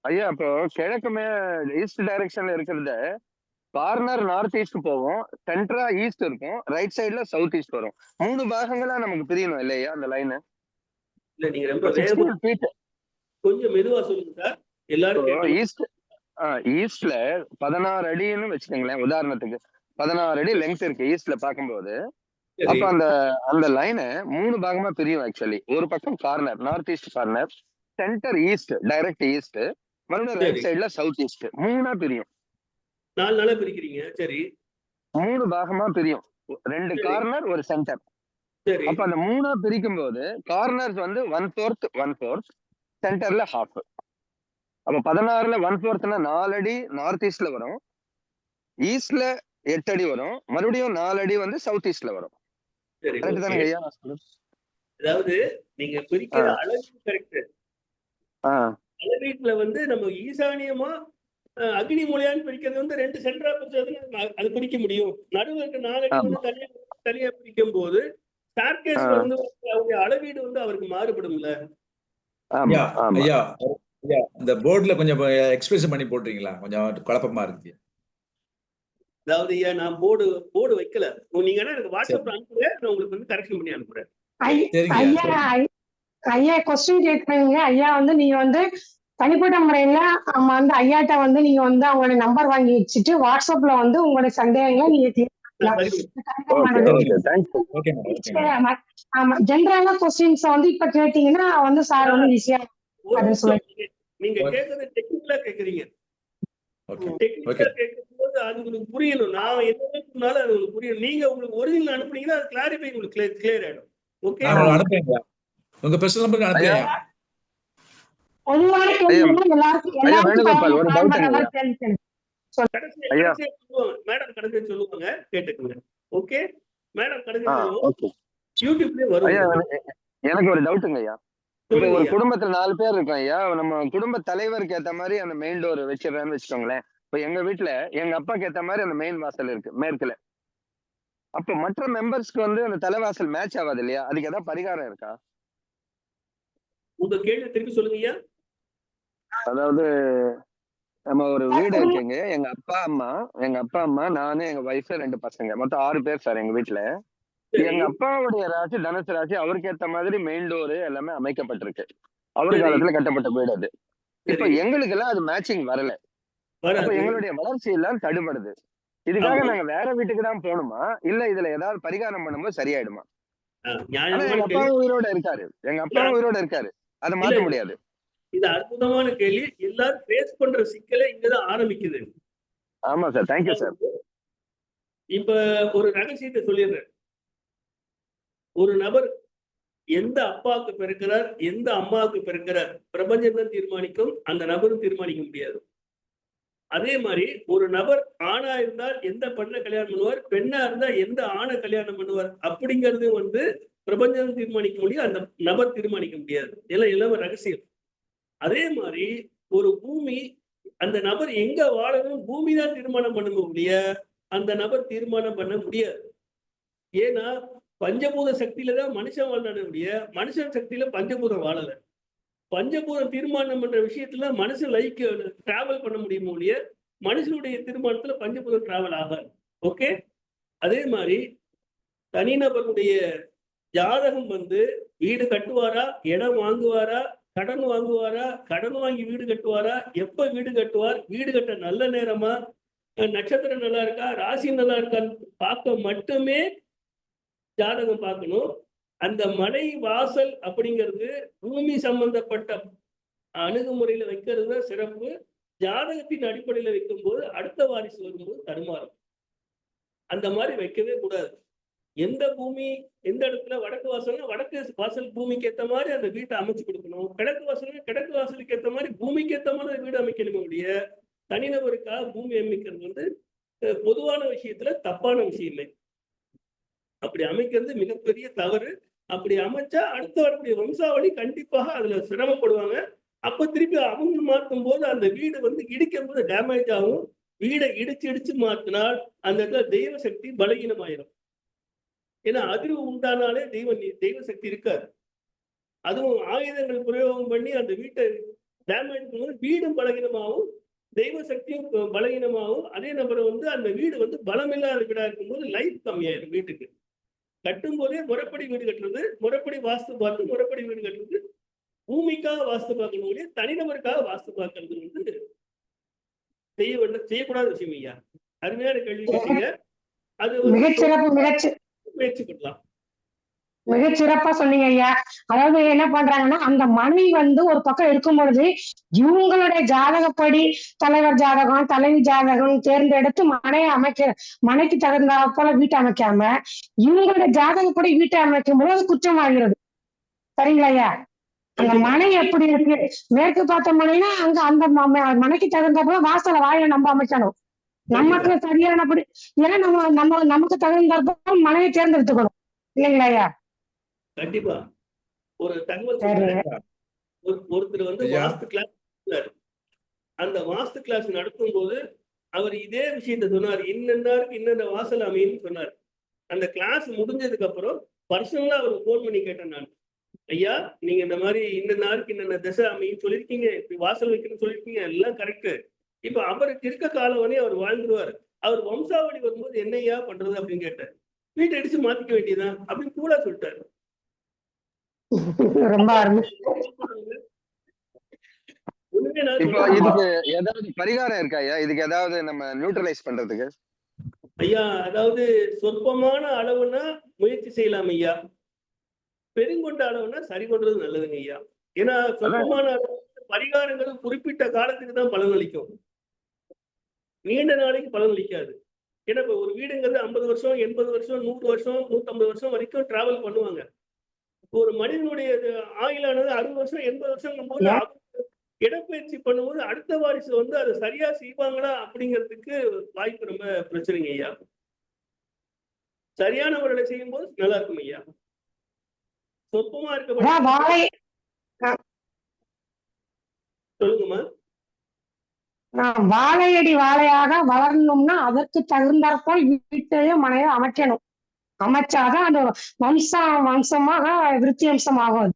ஐயா அப்போ கிழக்குமே ஈஸ்ட் டைரக்ஷன்ல இருக்கிறத கார்னர் நார்த் ஈஸ்ட் போகும், சென்ட்ரா ஈஸ்ட் இருக்கும், ரைட் சைடுல சவுத் ஈஸ்ட் வரும். 3 பாகங்களா நமக்கு பிரியணும் இல்லையா அந்த லைன்? இல்ல நீங்க ரொம்ப கொஞ்சம் மெதுவா சொல்லுங்க சார், எல்லாரும். ஈஸ்ட்ல 16 அடின்னு வச்சுக்கோங்களேன், உதாரணத்துக்கு 16 அடி லெங்த் இருக்கு ஈஸ்ட்ல பார்க்கும்போது. அப்ப அந்த லைனை 3 பாகமா பிரியும் ஆக்சுவலி. ஒரு பக்கம் corner north east corner, centre east direct east, மறுபடியும் ரைட் சைடுல சவுத் ஈஸ்ட். 3ஆ பிரியும். 4 நாளா பிரிக்கிறீங்க. சரி, 3 பாகமா பிரியும், 2 கார்னர் ஒரு சென்டர். அப்ப அந்த 3ஆ பிரிக்கும் போது கார்னர்ஸ் வந்து 1/4 1/4, சென்டர்ல ஹாஃப். அப்ப 16ல 1/4னா 4 அடி நார்த் ஈஸ்ட்ல வரும், ஈஸ்ட்ல 8 அடி வரும், மறுபடியும் 4 அடி வந்து சவுத் ஈஸ்ட்ல வரும். கரெக்ட் தானே ஐயா? அதாவது நீங்க பிரிக்கிற அளவு கரெக்ட். அளவீட்டுல வந்து நம்ம ஈசானியமா அக்னி மூலையான்னு பிரிக்கிறது வந்து 2 சென்டரா பிரிச்சதுன்னா அது பிரிக்க முடியும். நடுவில் இருக்க 4 அடி வந்து தனியா பிரிக்கும் போது ஸ்டார்கேஸ் வந்து அளவீடு வந்து அவருக்கு மாறுபடும்ல. ஐயா இந்த போர்டுல கொஞ்சம் எக்ஸ்பிரஷன் பண்ணி போடுறீங்களா? கொஞ்சம் குழப்பமா இருக்கு. அதாவது ஐயா நான் போர்டு வைக்கல, நீங்க எனக்கு வாட்ஸ்அப்ல அனுப்புங்க, நான் உங்களுக்கு வந்து கரெக்ஷன் பண்ணி அனுப்புறேன். ஐயா கொஸ்டின் கேட்கறீங்க ஐயா. வந்து நீங்க வந்து தனிப்பட்ட முறையில வந்து ஐயாட்ட வந்து நீங்க வந்து அவங்களோட நம்பர் வாங்கி வச்சுட்டு வாட்ஸ்அப்ல வந்து உங்களுடைய சந்தேகங்களை நீங்க ஜெனரலா கொஸ்டின்ஸ் வந்து இப்ப கேட்டீங்கன்னா வந்து சார் வந்து ஈஸியா நீங்க கேக்குறது டெக்னிக்கலா கேக்குறீங்க. டெக்னிக்கலா கேட்கும்போது அது உங்களுக்கு புரியணும். நான் என்ன சொன்னாலும் அது உங்களுக்கு புரியணும். நீங்க உங்களுக்கு ஒரிஜினல் அனுப்புனீங்கன்னா அது கிளாரிஃபை உங்களுக்கு கிளியர் ஆயிடும். ஓகே, அனுப்புங்க. உங்க பர்சனல் நம்பருக்கு அனுப்புங்க. மேடம் கடைசி சொல்லுவாங்க, கேட்டுக்கோங்க. ஓகே மேடம் கடைசி யூடியூப்லயே வரும். எனக்கு ஒரு டவுட்டுங்க ஐயா. இப்ப ஒரு குடும்பத்துல 4 பேர் இருக்கோம் ஐயா, நம்ம குடும்ப தலைவருக்கு ஏத்த மாதிரி அந்த மெயின் டோர் வச்சிடறான்னு வச்சுக்கோங்களேன். இப்ப எங்க வீட்டுல எங்க அப்பாக்கு ஏத்த மாதிரி அந்த மெயின் வாசல் இருக்கு மேற்குல. அப்ப மற்ற மெம்பர்ஸ்க்கு வந்து அந்த தலைவாசல் மேட்ச் ஆகாது இல்லையா? அதுக்கு ஏதாவது பரிகாரம் இருக்கா? உங்க கேள்வி திருப்பி சொல்லுங்க ஐயா. அதாவது நம்ம ஒரு வீடு இருக்குங்க, எங்க அப்பா அம்மா நானு எங்க ஒய்ஃப் 2 பசங்க, மொத்தம் 6 பேர் சார் எங்க வீட்டுல. எங்க அப்பாவுடைய ராசி தனுசு ராசி, அவருக்கு ஏத்த மாதிரி மெயின் டோரு எல்லாமே அமைக்கப்பட்டிருக்கு. அவர் காலத்துல கட்டப்பட்ட வீடு அது. இப்ப எங்களுக்கு எல்லாம் அது மேட்சிங் வரல. அப்ப எங்களுடைய வளர்ச்சி எல்லாம் தடுபடுது. இதுக்காக நாங்க வேற வீட்டுக்கு தான் போகணுமா, இல்ல இதுல ஏதாவது பரிகாரம் பண்ணும்போது சரியாயிடுமா? எங்க அப்பாவும் உயிரோட இருக்காரு, அதை மாற்ற முடியாது. இது அற்புதமான கேள்வி. எல்லாரும் ஃபேஸ் பண்ற சிக்கலே இங்கதான் ஆரம்பிக்குது. ஆமா சார், தேங்க்யூ சார். இப்ப ஒரு ரகசியத்தை சொல்லிடுறேன். ஒரு நபர் எந்த அப்பாவுக்கு பிறக்கிறார், எந்த அம்மாவுக்கு பிறக்கிறார், பிரபஞ்சம் தான் தீர்மானிக்கும், அந்த நபரும் தீர்மானிக்க முடியாது. அதே மாதிரி ஒரு நபர் ஆணா இருந்தால் எந்த பெண்ணை கல்யாணம் பண்ணுவார், பெண்ணா இருந்தா எந்த ஆணை கல்யாணம் பண்ணுவார் அப்படிங்கிறது வந்து பிரபஞ்சம் தீர்மானிக்க முடியும், அந்த நபர் தீர்மானிக்க முடியாது. எல்லாம் ரகசியம். அதே மாதிரி ஒரு பூமி, அந்த நபர் எங்க வாழணும் பூமி தான் தீர்மானம் பண்ண முடியாது, அந்த நபர் தீர்மானம் பண்ண முடியாது. ஏன்னா பஞ்சபூத சக்தியில தான் மனுஷன் வாழ முடிய, மனுஷன் சக்தியில பஞ்சபூதம் வாழல. பஞ்சபூதம் தீர்மானம் பண்ற விஷயத்துல மனுஷன் லைக் டிராவல் பண்ண முடியும் இல்லையா, மனுஷனுடைய தீர்மானத்துல பஞ்சபூதம் டிராவல் ஆகாது. ஓகே, அதே மாதிரி தனிநபருடைய ஜாதகம் வந்து வீடு கட்டுவாரா, இடம் வாங்குவாரா, கடன் வாங்குவாரா, கடன் வாங்கி வீடு கட்டுவாரா, எப்ப வீடு கட்டுவார், வீடு கட்ட நல்ல நேரமா, நட்சத்திரம் நல்லா இருக்கா, ராசி நல்லா இருக்கான்னு பார்க்க மட்டுமே ஜாதகம் பார்க்கணும். அந்த மனை வாசல் அப்படிங்கிறது பூமி சம்பந்தப்பட்ட அணுகுமுறையில வைக்கிறது தான் சிறப்பு. ஜாதகத்தின் அடிப்படையில வைக்கும்போது அடுத்த வாரிசு வரும்போது தடுமாறும். அந்த மாதிரி வைக்கவே கூடாது. எந்த பூமி எந்த இடத்துல வடக்கு வாசல்னா வடக்கு வாசல் பூமிக்கு ஏத்த மாதிரி அந்த வீட்டை அமைச்சு கொடுக்கணும். கிழக்கு வாசல்னா கிழக்கு வாசலுக்கு ஏத்த மாதிரி பூமிக்கு ஏத்த மாதிரி வீடு அமைக்கணுமே ஒழிய தனிநபருக்காக பூமி அமைக்கிறது வந்து பொதுவான விஷயத்துல தப்பான விஷயமே. அப்படி அமைக்கிறது மிகப்பெரிய தவறு. அப்படி அமைச்சா அடுத்த வரக்கூடிய வம்சாவளி கண்டிப்பாக அதுல சிரமப்படுவாங்க. அப்ப திருப்பி அவங்க மாற்றும் போது அந்த வீடு வந்து இடிக்கும் போது டேமேஜ் ஆகும். வீடை இடிச்சு மாத்தினால் அந்த இடத்துல தெய்வ சக்தி பலகீனமாயிரும். ஏன்னா அதிர்வு உண்டானாலே தெய்வ சக்தி இருக்காது. அதுவும் ஆயுதங்கள் பிரயோகம் பண்ணி அந்த வீட்டை டேமேஜ் பண்ணும்போது வீடும் பலகீனமாகும், தெய்வ சக்தியும் பலகீனமாகும். அதே நபரை வந்து அந்த வீடு வந்து பலமில்லாத வீடா இருக்கும்போது லைஃப் கம்மியாயிரும். வீட்டுக்கு கட்டும் போதே முறைப்படி வீடு கட்டுறது, முறைப்படி வாஸ்து பார்த்து முறைப்படி வீடு கட்டுறது, பூமிக்காக வாஸ்து பார்க்கணும் முடியும், தனிநபருக்காக வாஸ்து பார்க்கறது வந்து செய்யக்கூடாத விஷயம் ஐயா. அருமையான கேள்வி கேட்டீங்க. அது முயற்சி பண்ணலாம். மிகச்சிறப்பா சொன்னீங்க ஐயா. அதாவது என்ன பண்றாங்கன்னா அந்த மனை வந்து ஒரு பக்கம் இருக்கும் பொழுது இவங்களுடைய ஜாதகப்படி தலைவர் ஜாதகம் தலைவி ஜாதகம் தேர்ந்தெடுத்து மனைக்கு தகுந்த போல வீட்டை அமைக்காம இவங்களுடைய ஜாதகப்படி வீட்டை அமைக்கும் போது அது குற்றமாகிறது. சரிங்களா ஐயா? அந்த மனை எப்படி இருக்கு, மேற்கு பார்த்த மனைனா அங்க அந்த மனைக்கு தகுந்த போல வாசல வாயில நம்ம அமைக்கணும். நமக்கு சரியானபடி ஏன்னா நமக்கு தகுந்த போல மனையை தேர்ந்தெடுத்துக்கணும் இல்லைங்களா ஐயா? கண்டிப்பா. ஒரு தகவல் ஒருத்தர் வந்து வாஸ்து கிளாஸ், அந்த வாஸ்து கிளாஸ் நடத்தும் போது அவர் இதே விஷயத்த சொன்னார். இன்னென்னாருக்கு இன்னென்ன வாசல் அமையும் சொன்னார். அந்த கிளாஸ் முடிஞ்சதுக்கு அப்புறம் பர்சனலா அவருக்கு போன் பண்ணி கேட்டேன் நான். ஐயா நீங்க இந்த மாதிரி இன்னென்னாருக்கு இன்னென்ன திசை அமையும் சொல்லியிருக்கீங்க, இப்படி வாசல் வைக்கணும்னு சொல்லியிருக்கீங்க, எல்லாம் கரெக்ட். இப்ப அவருக்கு இருக்க காலம் வரையும் அவர் வாழ்ந்துருவார். அவர் வம்சாவளி வரும்போது என்னையா பண்றது அப்படின்னு கேட்டார். வீட்டை அடிச்சு மாத்திக்க வேண்டியதான் அப்படின்னு கூலா சொல்லிட்டாரு. ரொம்ப இப்போ இதுக்கு ஏதாவது பரிகாரம் இருக்கா ஐயா? இதுக்கு ஏதாவது நம்ம நியூட்ரலைஸ் பண்றதுக்கு? ஐயா அதாவது சொற்பமான அளவுனா முயற்சி செய்யலாம் ஐயா. பெருங்கொண்ட அளவுனா சரி பண்றது நல்லதுங்க ஐயா. ஏன்னா சொற்பமான அளவு பரிகாரங்கள் குறிப்பிட்ட காலத்துக்கு தான் பலன் அளிக்கும், நீண்ட நாளைக்கு பலன் அளிக்காது. ஏன்னா இப்ப ஒரு வீடுங்கிறது 50 வருஷம் 80 வருஷம் 100 வருஷம் 150 வருஷம் வரைக்கும் டிராவல் பண்ணுவாங்க. ஒரு மனிதனுடைய ஆயுளானது 60 வருஷம் 80 வருஷம் போது இடப்பெயர்ச்சி பண்ணும்போது அடுத்த வாரிசு வந்து அதை சரியா செய்வாங்களா அப்படிங்கிறதுக்கு வாய்ப்பு ரொம்ப பிரச்சனைங்க ஐயா. சரியான முறையில செய்யும் போது நல்லா இருக்கும் ஐயா. சொற்பமா இருக்க சொல்லுங்கம்மா. வாழையடி வாழையாக வளரணும்னா அதற்கு தகுந்தாற்போல் வீட்டையும் மனையை அமைக்கணும். அமைச்சாதான் அந்த வம்சமாக விருத்தி அம்சமாகும்.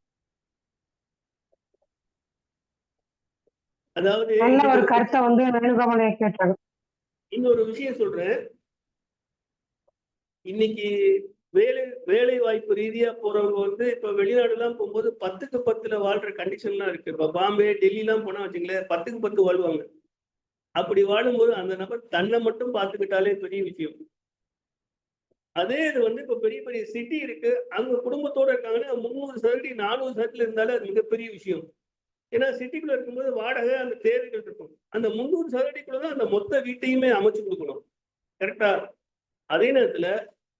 அதாவது நல்ல ஒரு கருத்தை வந்து வேணுகோபால் கேட்டாங்க. இன்னொரு விஷயம் சொல்றேன். இன்னைக்கு வேலை வாய்ப்பு ரீதியா போறவங்க வந்து இப்ப வெளிநாடு எல்லாம் போகும்போது 10க்கு 10ல வாழ்ற கண்டிஷன்லாம் இருக்கு. இப்ப பாம்பே டெல்லி எல்லாம் போனா வச்சுங்களேன் 10க்கு 10 வாழ்வாங்க. அப்படி வாழும்போது அந்த நபர் தன்னை மட்டும் பார்த்துக்கிட்டாலே பெரிய விஷயம். அதே இது வந்து இப்ப பெரிய பெரிய சிட்டி இருக்கு, அங்க குடும்பத்தோட இருக்காங்கன்னா 300% 400% இருந்தாலே அது மிகப்பெரிய விஷயம். ஏன்னா சிட்டிக்குள்ள இருக்கும்போது வாடகை அந்த தேவைகள் இருக்கும். அந்த 300%க்குள்ளதான் அந்த மொத்த வீட்டையுமே அமைச்சு கொடுக்கணும். கரெக்டா? அதே நேரத்துல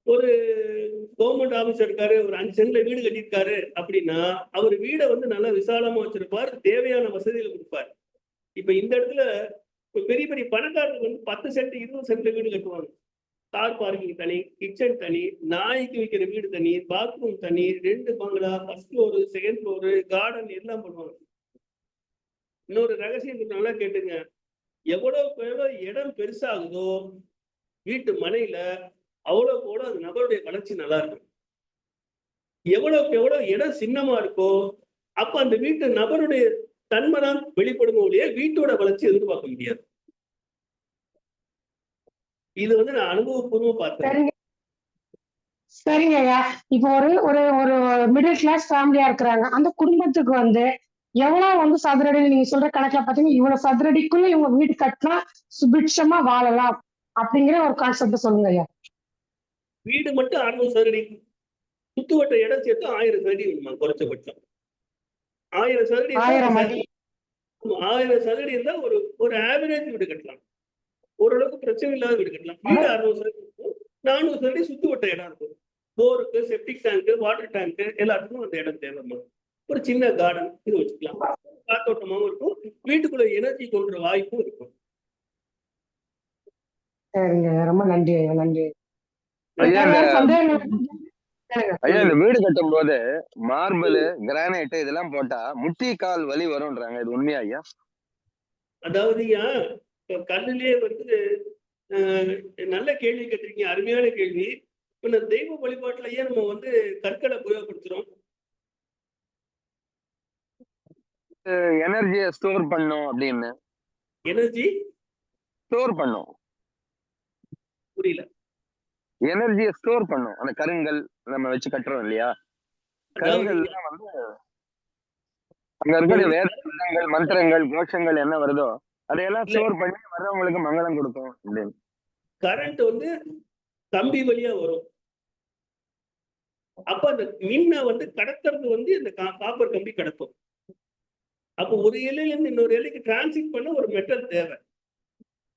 ஒரு கவர்மெண்ட் ஆபீசர் இருக்காரு, ஒரு 5 சென்ட்ல வீடு கட்டியிருக்காரு அப்படின்னா அவர் வீடை வந்து நல்லா விசாலமா வச்சிருப்பார், தேவையான வசதிகளை கொடுப்பார். இப்ப இந்த இடத்துல பெரிய பெரிய பணக்காரர்கள் வந்து 10 சென்ட் 20 சென்ட்ல வீடு கட்டுவாங்க. கார் பார்க்கிங் தனி, கிச்சன் தனி, நாய்க்கு வைக்கிற வீடு தனி, பாத்ரூம் தனி, 2 பங்களா, first floor second floor garden எல்லாம் பண்ணுவாங்க. இன்னொரு ரகசியம் நல்லா கேட்டுங்க. எவ்வளவு இடம் பெருசாகுதோ வீட்டு மனையில அவ்வளவு அது நபருடைய வளர்ச்சி நல்லா இருக்கும். எவ்வளவு இடம் சின்னமா இருக்கோ அப்ப அந்த வீட்டு நபருடைய தன்மை தான் வெளிப்படுமோ இல்லையா வீட்டோட வளர்ச்சி எதிர்பார்க்க முடியாது. இது வந்து நான் அனுபவபூர்வமா பார்த்தேன். சரிங்க ஐயா. இப்போ ஒரு ஒரு மிடில் கிளாஸ் ஃபேமிலியா இருக்கிறாங்க. அந்த குடும்பத்துக்கு வந்து எவ்வளவு வந்து சதுரடி நீங்க சொல்ற கணக்குல பாத்தீங்கன்னா இவ்வளவு சதுரடிக்குள்ள இவங்க வீடு கட்டினா சுபிட்சமா வாழலாம் அப்படிங்கிற ஒரு கான்செப்ட் சொல்லுங்க ஐயா. வீடு மட்டும் 600 சதுரடி, சுத்துவட்ட இடம் சேர்த்து 1000 சதுரடி வேணுமா குறைச்சபட்சம். 1000 சதுரடி 1000 சதுரடி இருந்தா ஒரு ஆவரேஜ் வீடு கட்டலாம். ஓரளவுக்கு பிரச்சனை இல்லாத வீடு கட்டலாம். வீடு 600 சதுரடி இருக்கும், 400 சதுரடி சுத்தி வட்ட இடம் இருக்கும். போருக்கு, செப்டிக் டேங்க், வாட்டர் டேங்க் எல்லாத்துக்கும் அந்த இடம் தேவைப்படும். ஒரு சின்ன கார்டன் இது வச்சுக்கலாம். காத்தோட்டமாவும் இருக்கும், வீட்டுக்குள்ள எனர்ஜி கொண்டு வாய்ப்பும் இருக்கும். சரிங்க, ரொம்ப நன்றி ஐயா, நன்றி. ஐயா வேற இந்த ஏதாவது சந்தேகம்? ஐயா இந்த வீடு கட்டும் போது மார்பிள், கிரானைட் இதெல்லாம் போட்டா முட்டி கால் வலி வரும்ன்றாங்க, இது உண்மையா ஐயா? அதாவது கல்லுலயே வந்து நல்ல கேள்வி கேட்டிருக்கீங்க, அருமையான கேள்வி. இப்ப இந்த தெய்வ வழிபாட்டுல ஏன் நம்ம வந்து கற்களை உபயோகப்படுத்துறோம்? எனர்ஜியை ஸ்டோர் பண்ணும் அப்படின்னு. எனர்ஜி ஸ்டோர் பண்ணும், புரியல. எனர்ஜியை ஸ்டோர் பண்ணும். அந்த கருங்கல் நம்ம வச்சு கட்டுறோம் இல்லையா, கருங்கல்லாம் வந்து அங்க இருக்கிற வேதங்கள், மந்திரங்கள், கோஷங்கள் என்ன வருதோ அதையெல்லாம் ஸ்டோர் பண்ணி வர்றவங்களுக்கு மங்களம் கொடுக்கும் அப்படின்னு. கரண்ட் வந்து கம்பி வழியா வரும். அப்ப அந்த மின்ன வந்து கடத்துறது வந்து இந்த காப்பர் கம்பி கடத்தும். அப்போ ஒரு இலையில இருந்து இன்னொரு இலைக்கு டிரான்சிட் பண்ண ஒரு மெட்டல் தேவை,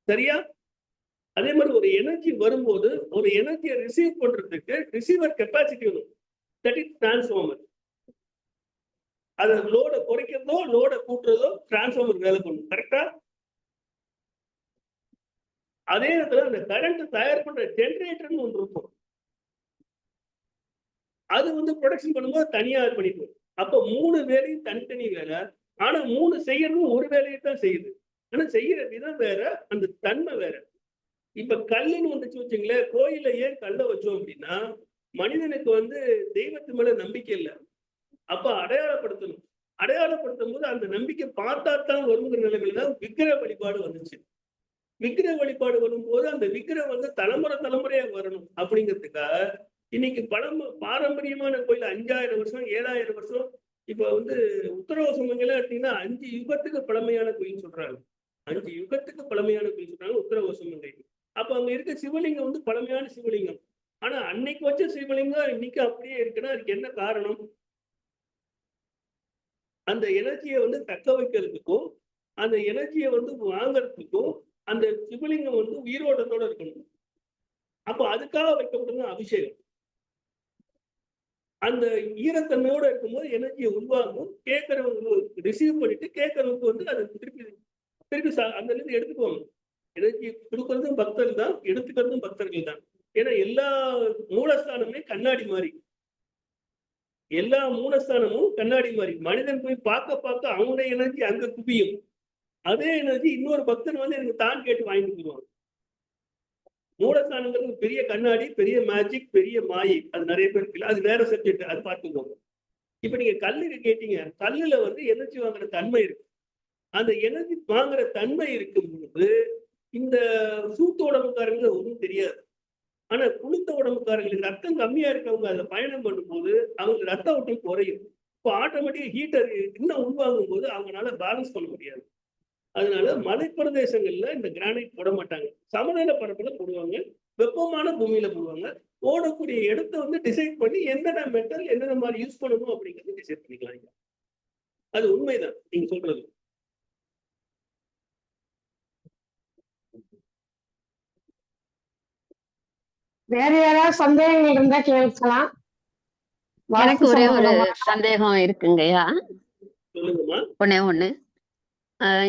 சரியா? அதே மாதிரி ஒரு எனர்ஜி வரும்போது ஒரு எனர்ஜியை ரிசீவ் பண்றதுக்கு ரிசீவர் கெப்பாசிட்டி வரும், தட் இஸ் டிரான்ஸ்ஃபார்மர். அது லோட குறைக்கிறதோ லோட கூட்டுறதோ டிரான்ஸ்ஃபார்மர் வேலை பண்ணும், கரெக்டா? அதே நேரத்துல அந்த கரண்ட் தயார் பண்ற ஜெனரேட்டர்னு ஒன்று இருக்கும், அது வந்து ப்ரொடக்ஷன் பண்ணும்போது தனியா பண்ணிக்கும். அப்ப 3 வேலையும் தனித்தனி வேலை, ஆனா 3 செய்யறதும் ஒரு வேலையை தான் செய்யுது. ஆனா செய்யற விதம் வேற, அந்த தன்மை வேற. இப்ப கல்லுன்னு வந்துச்சு வச்சுங்களேன், கோயில ஏன் கல்லை வச்சோம் அப்படின்னா மனிதனுக்கு வந்து தெய்வத்து மேல நம்பிக்கை இல்லை, அப்ப அடையாளப்படுத்தணும். அடையாளப்படுத்தும் போது அந்த நம்பிக்கை பார்த்தா தான் வருங்கிற நிலைமையில தான் விக்கிரக வழிபாடு வந்துச்சு. விக்கிரக வழிபாடு வரும்போது அந்த விக்கிரகம் வந்து தலைமுறையா வரணும் அப்படிங்கிறதுக்காக இன்னைக்கு பாரம்பரியமான கோயில் 5000 வருஷம் 7000 வருஷம். இப்ப வந்து உத்தரகோசமங்கலம் எடுத்தீங்கன்னா 5 யுகத்துக்கு பழமையான கோயில் சொல்றாங்க. 5 யுகத்துக்கு பழமையான கோயில் சொல்றாங்க உத்தரகோசமங்கை. அப்ப அங்க இருக்க சிவலிங்கம் வந்து பழமையான சிவலிங்கம். ஆனா அன்னைக்கு வச்ச சிவலிங்கம் இன்னைக்கு அப்படியே இருக்குன்னா அதுக்கு என்ன காரணம்? அந்த எனர்ஜியை வந்து தக்க வைக்கிறதுக்கும் அந்த எனர்ஜியை வந்து வாங்கறதுக்கும் அந்த சிவலிங்கம் வந்து உயிரோட்டத்தோட இருக்கணும். அப்போ அதுக்காக வைக்கப்பட்டது அபிஷேகம். அந்த ஈரத்தன்மையோட இருக்கும்போது எனர்ஜியை உருவாகும், கேட்கறவங்க ரிசீவ் பண்ணிட்டு கேட்கறவங்க வந்து அதை திருப்பி அந்த இருந்து எடுத்துக்குவாங்க. எனர்ஜி கொடுக்கறதும் பக்தர்கள் தான், எடுத்துக்கிறதும் பக்தர்கள் தான். ஏன்னா எல்லா மூலஸ்தானமே கண்ணாடி மாதிரி, எல்லா மூலஸ்தானமும் கண்ணாடி மாதிரி. மனிதன் போய் பார்க்க அவனுடைய எனர்ஜி அங்க குவியும், அதே எனர்ஜி இன்னொரு பக்தன் வந்து எனக்கு தான் கேட்டு வாங்கிட்டு போடுவாங்க. மூலஸ்தானங்கிறது பெரிய கண்ணாடி, பெரிய மேஜிக், பெரிய மாயை. அது நிறைய பேருக்கு இல்லை, அது வேற சப்ஜெக்ட், அது பார்த்துக்கோங்க. இப்ப நீங்க கல்லுக்கு கேட்டீங்க, கல்லுல வந்து எனர்ஜி வாங்குற தன்மை இருக்கு. அந்த எனர்ஜி வாங்குற தன்மை இருக்கும் பொழுது இந்த சூத்து உடம்புக்காரங்க ஒன்றும் தெரியாது. ஆனா குளுத்த உடம்புக்காரங்களுக்கு ரத்தம் கம்மியா இருக்கவங்க அதை பயணம் பண்ணும்போது அவங்க ரத்த ஓட்டம் குறையும். இப்போ ஆட்டோமேட்டிக்கா ஹீட்டர் இன்னும் உள்வாங்கும் போது அவங்களால பேலன்ஸ் பண்ண முடியாது. அதனால மலைப்பிரதேசங்கள்ல இந்த கிரானைட் போட மாட்டாங்க, சமநில பரப்புல போடுவாங்க, வெப்பமான பூமியில போடுவாங்க. ஓடக்கூடிய இடத்த வந்து டிசைட் பண்ணி என்னென்ன மெட்டல் என்னென்ன மாதிரி யூஸ் பண்ணணும் அப்படிங்கிறது டிசைட் பண்ணிக்கலாம். அது உண்மைதான் நீங்க சொல்றது. வேற யாராவது சந்தேகங்கள் இருந்தா கேட்கலாம். எனக்கு ஒரே ஒரு சந்தேகம் இருக்குங்கய்யா. சொல்லுங்கம்மா. ஒண்ணே ஒண்ணு.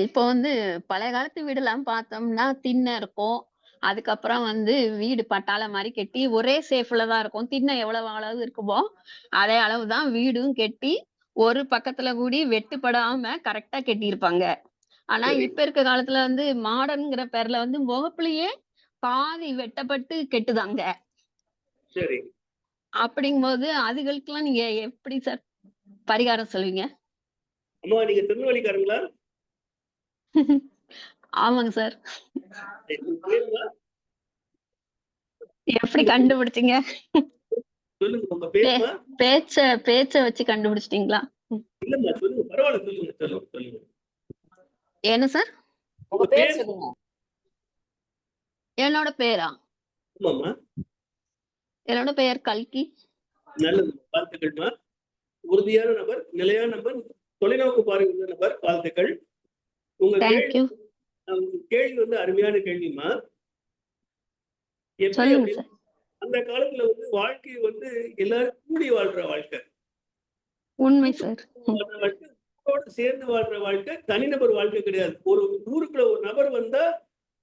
இப்போ வந்து பழைய காலத்து வீடுலாம் பார்த்தோம்னா திண்ணை இருக்கும், அதுக்கப்புறம் வந்து வீடு பட்டாள மாதிரி கட்டி ஒரே சேஃப்ல தான் இருக்கும். திண்ணை எவ்வளவு அளவு இருக்குமோ அதே அளவு தான் வீடும் கட்டி ஒரு பக்கத்துல கூடி வெட்டுப்படாம கரெக்டா கட்டியிருப்பாங்க. ஆனா இப்ப இருக்க காலத்துல வந்து மாடர்ன்ங்கிற பேர்ல வந்து முகப்புலயே பாதி வெட்டப்பட்டு கெட்டுதாங்க. சரி, அப்படிங்கும்போது அதுகளுக்கெல்லாம் நீங்க எப்படி சார் பரிகாரம் சொல்லுவீங்க? அம்மா நீங்க திருநெல்வேலிக்காரங்களா? ஆமாங்க சார். பேருமா? எப்படி கண்டுபிடிச்சீங்க? சொல்லுங்க உங்க பேருமா? பேச்ச வச்சு கண்டுபிடிச்சிட்டீங்களா? இல்லம்மா சொல்லுங்க, பரவாயில்ல சொல்லுங்க சொல்லுங்க சொல்லுங்க. என்ன சார்? உங்க பேர் சொல்லுங்க. என்னோட பேரா? ஆமாம்மா. என்னோட பெயர் கல்கி. நல்லது, வாழ்த்துக்கள்மா. உறுதியான நபர், நிலையான நபர், தொலைநோக்கு பார்வை நபர், வாழ்த்துக்கள். உங்க தேங்க்யூ. கேள்வி வந்து அருமையான கேள்விமா. எப்படி சொல்லுங்க அப்படி சார். அந்த காலத்துல வந்து வாழ்க்கை வந்து எல்லாரும் கூடி வாழ்ற வாழ்க்கை, உண்மை சார். வாழ்ற வாழ்க்கை, ஊரோட சேர்ந்து வாழ்ற வாழ்க்கை, தனிநபர் வாழ்க்கை கிடையாது. ஒரு ஊருக்குள்ள ஒரு நபர் வந்தா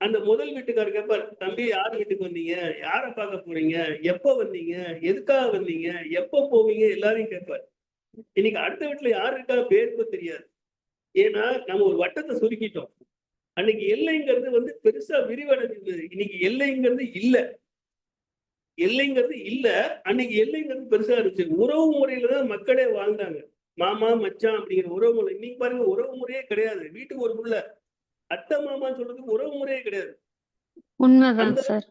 அந்த முதல் வீட்டுக்காரர் கேட்பார், தம்பி யார் வீட்டுக்கு வந்தீங்க, யாரை பார்க்க போறீங்க, எப்ப வந்தீங்க, எதுக்காக வந்தீங்க, எப்ப போவீங்க, எல்லாரையும் கேட்பார். இன்னைக்கு அடுத்த வீட்டுல யாரு இருக்கா பேருக்கு தெரியாது. ஏன்னா நம்ம ஒரு வட்டத்தை சுருக்கிட்டோம். அன்னைக்கு எல்லைங்கிறது வந்து பெருசா விரிவடைஞ்சிருந்தது. இன்னைக்கு எல்லைங்கிறது இல்ல. எல்லைங்கிறது இல்ல. அன்னைக்கு எல்லைங்கிறது பெருசா இருந்துச்சு. உறவு முறையில தான் மக்களே வாழ்ந்தாங்க. மாமா மச்சான் அப்படிங்கிற உறவு முறை. இன்னைக்கு பாருங்க உறவு முறையே கிடையாது. வீட்டுக்கு ஒரு புள்ள அத்தை மாமான்னு சொல்றதுக்கு உறவு முறையே கிடையாது. உண்மைதான் அந்த சார்.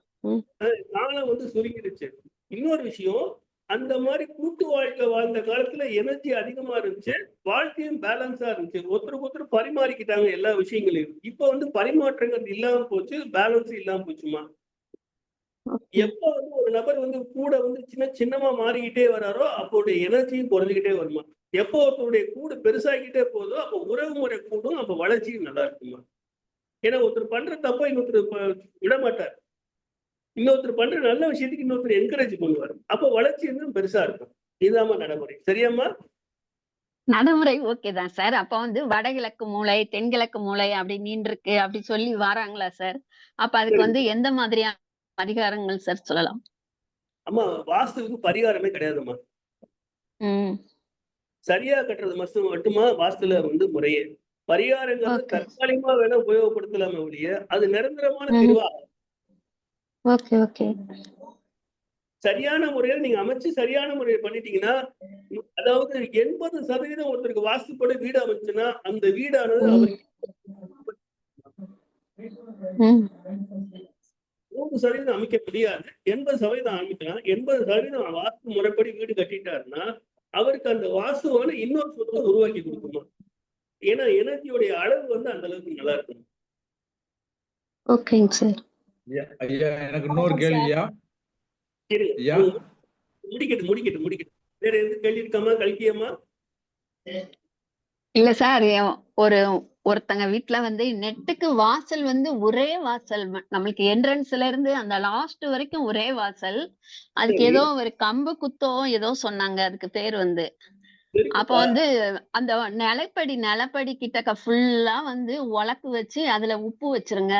காலம் வந்து சுருங்கிடுச்சு. இன்னொரு விஷயம், அந்த மாதிரி கூட்டு வாழ்க்கை வாழ்ந்த காலத்துல எனர்ஜி அதிகமா இருந்துச்சு, வாழ்க்கையும் பேலன்ஸா இருந்துச்சு. ஒருத்தருக்கு ஒருத்தர் பரிமாறிக்கிட்டாங்க எல்லா விஷயங்களையும். இப்ப வந்து பரிமாற்றங்கள் இல்லாம போச்சு, பேலன்ஸ் இல்லாம போச்சுமா. எப்ப வந்து ஒரு நபர் வந்து கூட வந்து சின்னமா மாறிக்கிட்டே வராரோ அப்போடைய எனர்ஜியும் குறைஞ்சிக்கிட்டே வருமா. எப்போ ஒருத்தருடைய கூடு பெருசாகிக்கிட்டே போதோ அப்போ உறவு முறை கூடும், அப்ப வளர்ச்சியும் நல்லா இருக்குமா. ஏன்னா ஒருத்தர் பண்ற தப்ப இன்னொருத்தர் விட மாட்டார். இன்னொருத்தர் பண்ற நல்ல விஷயத்துக்கு இன்னொருத்தர் என்கரேஜ் பண்ணுவார். அப்ப வளர்ச்சி இன்னும் பெருசா இருக்கும். இதுதாம்மா நடைமுறை. சரியாம்மா? நடைமுறை ஓகே தான் சார். அப்ப வந்து வடகிழக்கு மூலை, தென்கிழக்கு மூலை அப்படி நீண்டிருக்கு அப்படி சொல்லி வராங்களா சார்? அப்ப அதுக்கு வந்து எந்த மாதிரியான பரிகாரங்கள் சார் சொல்லலாம்? அம்மா வாஸ்துவுக்கு பரிகாரமே கிடையாதும்மா. சரியா கட்டுறது மட்டுமா வாஸ்துல வந்து முறையே. பரிகாரங்கிறது ஓகே. தற்காலிகமா வேணா உபயோகப்படுத்தலாமே ஒழிய அது நிரந்தரமான தீர்வா. Okay okay. சரியான முறையில நீங்க அமைச்சு சரியான முறையை பண்ணிட்டீங்கன்னா, அதாவது 80% ஒருத்தருக்கு வாஸ்துப்படி வீடு அமைச்சுன்னா அந்த வீடானது அவருக்கு 100% அமைக்க முடியாது. 80% அமைக்கலாம். 80% வாஸ்து முறைப்படி வீடு கட்டிட்டாருன்னா அவருக்கு அந்த வாஸ்துவான இன்னொரு சொத்தை உருவாக்கி கொடுக்குமா. ஏன்னா எனர்ஜியோடைய அளவு வந்து அந்த அளவுக்கு நல்லா இருக்கும். ஓகேங்க சார். ஐயா எனக்கு இன்னொரு கேள்வியா ஐயா? முடிக்கட்டு. வேற எது கேள்வி இருக்காமா கல்கியம்மா? இல்ல சார், ஒருத்தங்க வீட்ல வந்து நெட்டுக்கு வாசல் வந்து ஒரே வாசல் நம்மளுக்கு என்ட்ரன்ஸ்ல இருந்து அந்த லாஸ்ட் வரைக்கும் ஒரே வாசல். அதுக்கு ஏதோ ஒரு கம்பு குத்தோ ஏதோ சொன்னாங்க அதுக்கு பேர் வந்து. அப்ப வந்து அந்த நிலப்படி கிட்டக்க ஃபுல்லா வந்து உலக்கு வச்சு அதுல உப்பு வச்சிருங்க.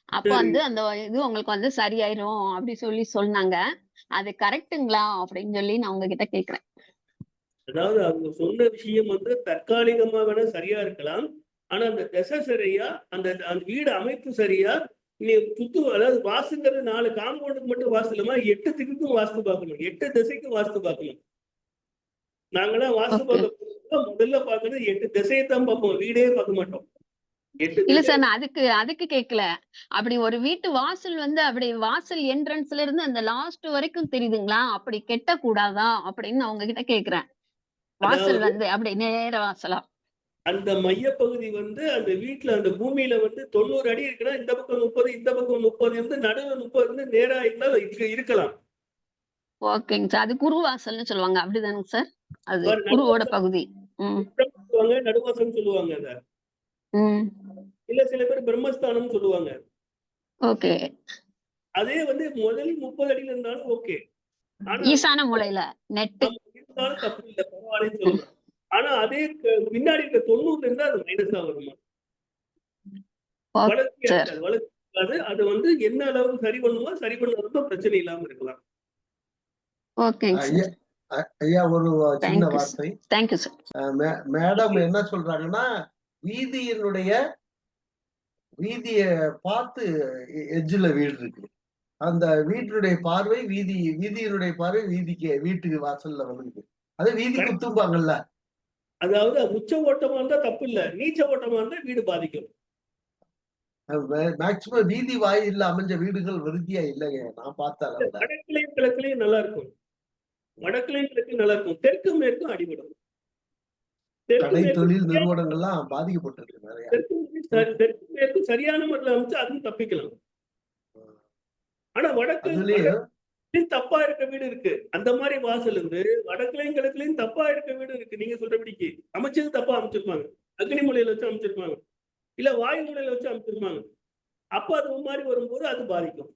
அப்ப வந்து அந்த இது உங்களுக்கு வந்து சரியாயிரும் அப்படி சொல்லி சொன்னாங்க. அது கரெக்ட்டுங்களா அப்படின்னு சொல்லி நான் உங்ககிட்ட கேக்குறேன். அதாவது அவங்க சொன்ன விஷயம் வந்து தற்காலிகமா வேணா சரியா இருக்கலாம். ஆனா அந்த திசை சரியா, அந்த வீடு அமைப்பு சரியா, நீ அதாவது வாஸ்துங்கிறது 4 காம்பவுண்டுக்கு மட்டும் வாஸ்து இல்லாம 8 திக்குக்கும் வாஸ்து பார்க்கணும். 8 திசைக்கும் வாஸ்து பார்க்கணும். நாங்களாம் வாஸ்து பார்க்க முதல்ல பார்க்கறது 8 திசையை தான் பார்ப்போம். வீடே பார்க்க மாட்டோம். இல்ல சார், நான் அதுக்கு கேட்கல. அப்படி ஒரு வீட்டு வாசல் வந்து அப்படி வாசல் என்ட்ரன்ஸ்ல இருந்து அந்த லாஸ்ட் வரைக்கும் தெரியுதுங்களா? அப்படி கெட்ட கூடாதா அப்படின்னு நான் உங்ககிட்ட கேக்குறேன். வாசல் வந்து அப்படி நேர வாசலா? அந்த மையப்பகுதி வந்து அந்த வீட்டுல அந்த பூமியில வந்து 90 அடி இருக்குன்னா இந்த பக்கம் 30, இந்த பக்கம் 30 இருந்து நடுவுல 30 இருந்து நேரா இருக்கலாம். ஓகேங்க சார். அது குரு வாசல்னு சொல்லுவாங்க. அப்படிதானுங்க சார்? அது குருவோட பகுதி. சொல்லுவாங்க, நடுவாசல் சொல்லுவாங்க அத. இல்ல சில பேர் பிரம்மஸ்தானம் சொல்லுவாங்க. ஓகே. அதே வந்து முதல் 30 அடியில இருந்தாலும் ஓகே. ஈசான மூலையில நெட் இருந்தாலும் தப்பு இல்ல, பரவாயில்லன்னு சொல்லுவாங்க. ஆனா அதே பின்னாடி இருக்க 90 இருந்தா அது மைனஸா வருமா. வளர்ச்சி அது வந்து என்ன அளவுக்கு சரி பண்ணுமோ சரி பண்ணாலும் பிரச்சனை இல்லாம இருக்கலாம். ஐயா ஒரு சின்ன வார்த்தை. Thank you sir. மேடம் என்ன சொல்றாங்கன்னா வீதிய பார்த்து எட்ஜ்ல வீடு இருக்கு. அந்த வீட்டுடைய பார்வை வீதியினுடைய பார்வை வீட்டுக்கு வாசல்ல வந்து அது வீதி குத்தும்பாங்கல்ல. அதாவது உச்ச ஓட்டமா இருந்தா தப்பு இல்ல, நீச்ச ஓட்டமா இருந்தா வீடு பாதிக்கும். மேக்சிமம் வீதி வாயில்ல அமைஞ்ச வீடுகள் விருத்தியா இல்லைங்க நான் பார்த்தால. வடக்குலையும் கிழக்குலையும் நல்லா இருக்கும். வடக்குலையும் கிழக்கு நல்லா இருக்கும். தெற்கு மேற்கும் அடிபடும். கடை தொழில் நிறுவனங்கள்லாம் பாதிக்கப்பட்டிருக்கு நிறைய. தெற்கு மேற்கு சரியான முறையில் அமைச்சு அதுவும் தப்பிக்கலாம். ஆனா வடக்கு தப்பா இருக்க வீடு இருக்கு. அந்த மாதிரி வாசல் இருந்து வடக்குலையும் கிழக்குலையும் தப்பா இருக்க வீடு இருக்கு. நீங்க சொல்றபடிக்கு அமைச்சது தப்பா அமைச்சிருப்பாங்க. அக்னி மூலையில வச்சு அமைச்சிருப்பாங்க. இல்ல வாயுமண்டல வச்சு அமைச்சிருப்பாங்க. அப்ப அது மாதிரி வரும்போது அது பாதிக்கும்.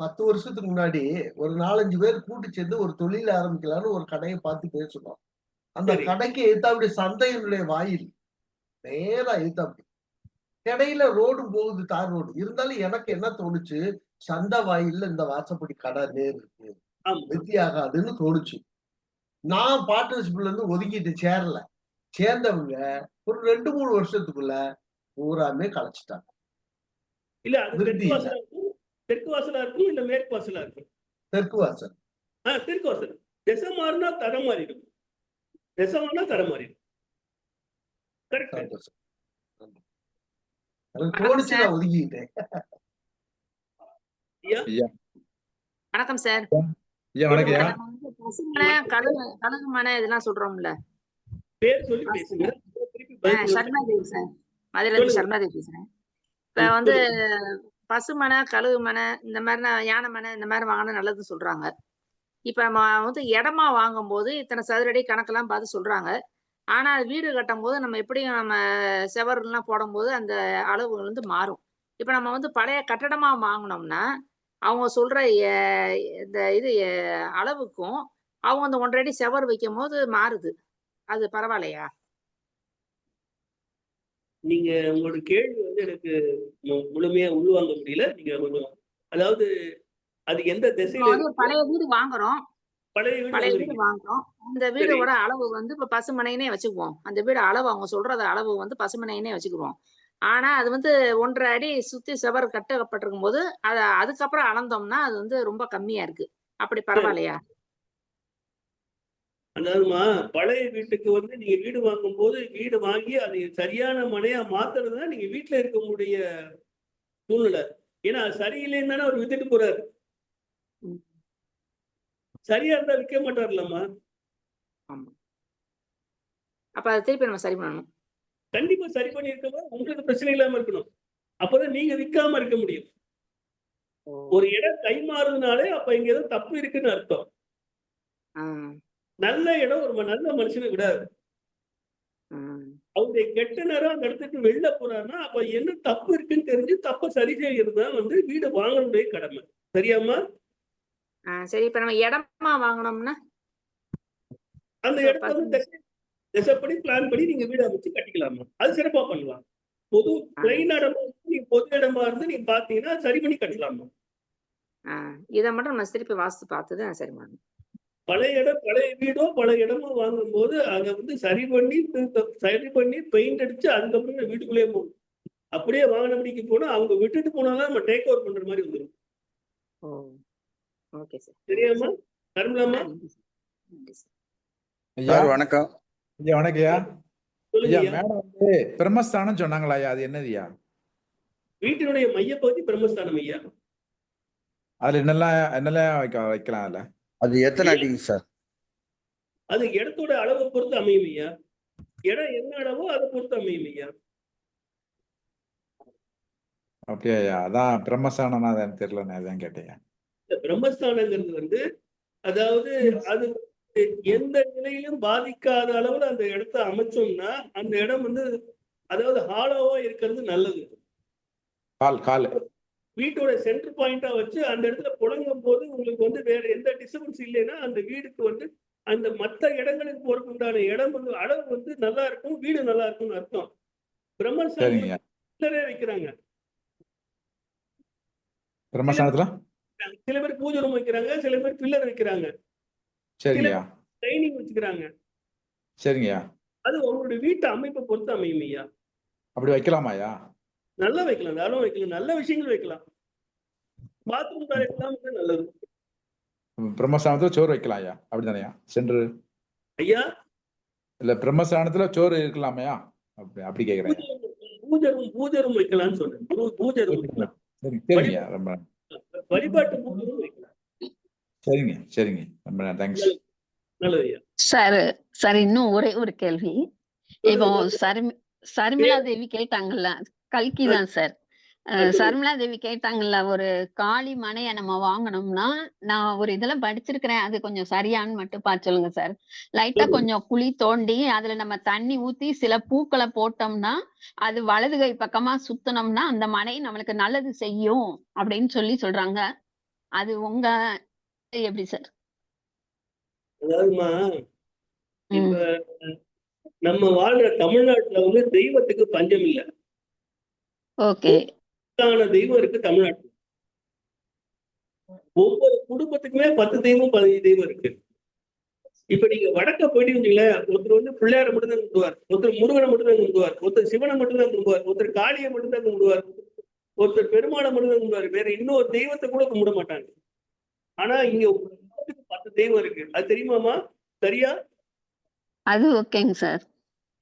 10 வருஷத்துக்கு முன்னாடி ஒரு 4-5 பேர் கூட்டு சேர்ந்து ஒரு தொழில் ஆரம்பிக்கலாம்னு ஒரு கடையை பார்த்து பேசணும். அந்த சரி. கடைக்கு எதிர்த்தாப்படி சந்தையினுடைய வாயில் நேரா எதிர்த்தாப்படி இடையில ரோடு போகுது, தார் ரோடு. இருந்தாலும் எனக்கு என்ன தோணுச்சு, சந்தை வாயில்ல இந்த வாசப்படி கடை நேர் இருக்கு, ஆமா. வெற்றி ஆகாதுன்னு தோணுச்சு. நான் பார்ட்னர்ஷிப்ல இருந்து ஒதுக்கிட்டு சேரல. சேர்ந்தவங்க ஒரு 2-3 வருஷத்துக்குள்ள பூராமே கலைச்சிட்டாங்க. இல்ல அது விருத்தி தெற்கு இல்ல. வாசலா இருக்கும், தெற்கு வாசலா இருக்கும், இல்ல மேற்கு வாசலா இருக்கும். தெற்கு வாசல். தெற்கு வாசல். திசை மாறினா தடம் மாறிடும். திசை மாறினா தடம் மாறிடும். கரெக்ட். சந்தோஷம். எனக்கு தோணுச்சு, நான் ஒதுக்கிட்டேன். ஐயா ஐயா வணக்கம் சார். ஐயா வணக்கம் ஐயா. நம்ம வந்து பசுமனை, கழுகு மனை இதெல்லாம் சொல்றோம்ல. பேர் சொல்லி பேசுங்க. திருப்பி பதில் சொல்லுங்க. சர்மா தேவி சார், மதுரையில இருந்து சர்மா தேவி பேசுறேன். இப்ப வந்து பசுமனை, கழுகு மனை இந்த மாதிரி யானை மனை இந்த மாதிரி வாங்கினா நல்லதுன்னு சொல்றாங்க. இப்ப நம்ம வந்து இடமா வாங்கும் போது இத்தனை சதுரடி கணக்கெல்லாம் பார்த்து சொல்றாங்க. ஆனா அது வீடு கட்டும் போது நம்ம எப்படியும் நம்ம செவர்லாம் போடும்போது அந்த அளவுகள் வந்து மாறும். இப்ப நம்ம வந்து பழைய கட்டடமா வாங்கினோம்னா அவங்க சொல்ற இந்த இது அளவுக்கும் அவங்க அந்த 1.5 அடி செவர் வைக்கும் போது மாறுது. அது பரவாயில்லையா? நீங்க உங்களோட கேள்வி வந்து எனக்கு முழுமையா உள்வாங்க முடியல. நீங்க கொஞ்சம், அதாவது அது எந்த திசையில வந்து பழைய வீடு வாங்குறோம், பழைய வீடு வாங்குறோம். அந்த வீடோட அளவு வந்து இப்ப பசுமனைனே வச்சுக்குவோம். அந்த வீடு அளவு அவங்க சொல்றது அளவு வந்து பசுமனைனே வச்சுக்குவோம். ஆனா அது வந்து 1.5 அடி சுத்தி செவர் கட்டப்பட்டிருக்கும் போது அதுக்கப்புறம் அளந்தோம்னா அது வந்து ரொம்ப கம்மியா இருக்கு. அப்படி பரவாயில்லையா? அதாவதுமா, பழைய வீட்டுக்கு வந்து நீங்க வீடு வாங்கும் போது வீடு வாங்கி அதை சரியான மனையா மாத்துறதுதான் நீங்க வீட்டுல இருக்கக்கூடிய சூழ்நிலை. ஏன்னா அது சரியில்லைன்னு தானே அவர் வித்துட்டு போறாரு. சரியா இருந்தா விற்க மாட்டார்லம்மா. ஆமா. அப்ப அதை திருப்பி நம்ம சரி பண்ணணும். கண்டிப்பா சரி பண்ணி இருக்கணும். உங்களுக்கு பிரச்சனை இல்லாம இருக்கணும். அப்பதான் நீங்க விற்காம இருக்க முடியும். ஒரு இடம் கை மாறுதுனாலே அப்ப இங்க ஏதோ தப்பு இருக்குன்னு அர்த்தம். நல்ல இடம் ஒரு நல்ல மனுஷனை விடாது. அவருடைய கெட்ட நேரம் அந்த இடத்துக்கு வெளில போறாருன்னா அப்ப என்ன தப்பு இருக்குன்னு தெரிஞ்சு தப்ப சரி செய்யறதுதான் வந்து வீடு வாங்கணுடைய கடமை. சரியாமா? சரி. இப்ப நம்ம இடமா வாங்கணும்னா அந்த இடத்த வந்து திசைப்படி பிளான் பண்ணி நீங்க வீடு அமைச்சு கட்டிக்கலாமா? அது சிறப்பா பண்ணலாம். பொது பிளைன் இடமா நீங்க பொது இடமா இருந்து நீங்க பாத்தீங்கன்னா சரி பண்ணி கட்டலாமா? இதை மட்டும் நம்ம திருப்பி வாஸ்து பார்த்துதான் சரி பண்ணணும். பழைய வீடோ பழைய இடமோ வாங்கும் போது அதை வந்து சரி பண்ணி பெயிண்ட் அடிச்சு அதுக்கப்புறம் வீட்டுக்குள்ளேயே போகணும். அப்படியே வாங்கினபடிக்கு போனா அவங்க விட்டுட்டு போனாலும் நம்ம டேக் ஓவர் பண்ற மாதிரி வந்துடும். தெரியாமா? தரலாமா? ஐயா வணக்கம். ஐயா வணக்கம் ஐயா. ஐயா சொல்லுங்க. மேடம் வந்து பிரம்மஸ்தானம் சொன்னாங்களா ஐயா, அது என்னது ஐயா? வீட்டினுடைய மையப்பகுதி பிரம்மஸ்தானம் ஐயா. அதுல என்னெல்லாம் வைக்கலாம் அதுல? அது எத்தனை அடிங்க சார்? அது இடத்தோட அளவை பொறுத்து அமையும் ஐயா. இடம் என்ன அளவோ அதை பொறுத்து அமையும் ஐயா. அப்படியா ஐயா? அதான் பிரம்மஸ்தானம் எனக்கு தெரியல, அதான் கேட்டேன். இந்த பிரம்மஸ்தானங்கிறது வந்து அதாவது அது எந்த நிலையிலும் பாதிக்காத அளவுல அந்த இடத்த அமைச்சோம்னா அந்த இடம் வந்து அதாவது ஹாலோவா இருக்கிறது நல்லது. வீட்டோட சென்டர் பாயிண்டா வச்சு அந்த இடத்துல புழங்கும் போது உங்களுக்கு வந்து வேற எந்த டிஸ்டர்பன்ஸ் இல்லைன்னா அந்த வீடுக்கு வந்து அந்த மற்ற இடங்களுக்கு போறதுக்கு உண்டான இடம் வந்து அளவு வந்து நல்லா இருக்கும், வீடு நல்லா இருக்கும்னு அர்த்தம். பிரம்மஸ்தானம் பில்லரே வைக்கிறாங்க. பிரம்மஸ்தானத்துல சில பேர் பூஜை ரூம் வைக்கிறாங்க, சில பேர் பில்லர் வைக்கிறாங்க, ட்ரைனிங் வச்சுக்கிறாங்க. சரிங்கய்யா. அது உங்களுடைய வீட்டு அமைப்பை பொறுத்து அமையும் ஐயா. அப்படி வைக்கலாமா ஐயா? நல்லா வைக்கலாம், தாராளம் வைக்கலாம், நல்ல விஷயங்கள் வைக்கலாம். பாத்ரூம் டாய்லெட் தான் வந்து நல்லது. பிரம்மஸ்தானத்துல சோறு வைக்கலாம் ஐயா, அப்படிதானையா? சென்று ஐயா இல்ல பிரம்மஸ்தானத்துல சோறு இருக்கலாமையா? அப்படி கேக்குறேன். பூஜை ரூம் வைக்கலாம்னு சொன்னேன். பூஜை ரூம் வைக்கலாம். சரிங்க, ரொம்ப வழிபாட்டு பூஜை ரூம் வைக்கலாம். சரிங்க ரொம்ப தேங்க்ஸ். நல்லது ஐயா. சார் இன்னும் ஒரே ஒரு கேள்வி. இப்போ சர்மிளா தேவி கேட்டாங்கல்ல, கல்கி தான் சார். சர்மிளா தேவி கேட்டாங்கல்ல, ஒரு காலி மனைய நம்ம வாங்கணும்னா, நான் ஒரு இதுல படிச்சிருக்கிறேன். அது கொஞ்சம் சரியான்னு மட்டும் பார்த்து சொல்லுங்க சார். லைட்டா கொஞ்சம் குழி தோண்டி, அதுல நம்ம தண்ணி ஊத்தி சில பூக்கள போட்டோம்னா, அது வலது கை பக்கமா சுத்துனோம்னா, அந்த மனை நம்மளுக்கு நல்லது செய்யும் அப்படின்னு சொல்றாங்க. அது உங்க எப்படி சார்? அதாவதுமா, இப்ப ம். நம்ம வாழ்ற தமிழ்நாட்டுல வந்து தெய்வத்துக்கு பஞ்சம் இல்ல. ஓகே. தெய்வம் இருக்கு தமிழ்நாட்டுல. ஒவ்வொரு குடும்பத்துக்குமே 10 தெய்வம் 15 தெய்வம் இருக்கு. இப்ப நீங்க வடக்க போயிட்டீங்களே, ஒருத்தர் வந்து பிள்ளையார மட்டும் தான் கும்பிடுவார், ஒருத்தர் முருகனை மட்டும் தான் கும்பிடுவார், ஒருத்தர் சிவனை மட்டும் தான் கும்பிடுவார், ஒருத்தர் காளியை மட்டும் தான் கும்பிடுவார், ஒருத்தர் பெருமாளை மட்டும் தான் கும்பிடுவார், வேற இன்னொரு தெய்வத்தை கூட கும்பிட மாட்டாங்க. ஆனா இங்க 10 தெய்வம் இருக்கு. அது தெரியுமாமா? சரியா? அது ஓகேங்க சார்.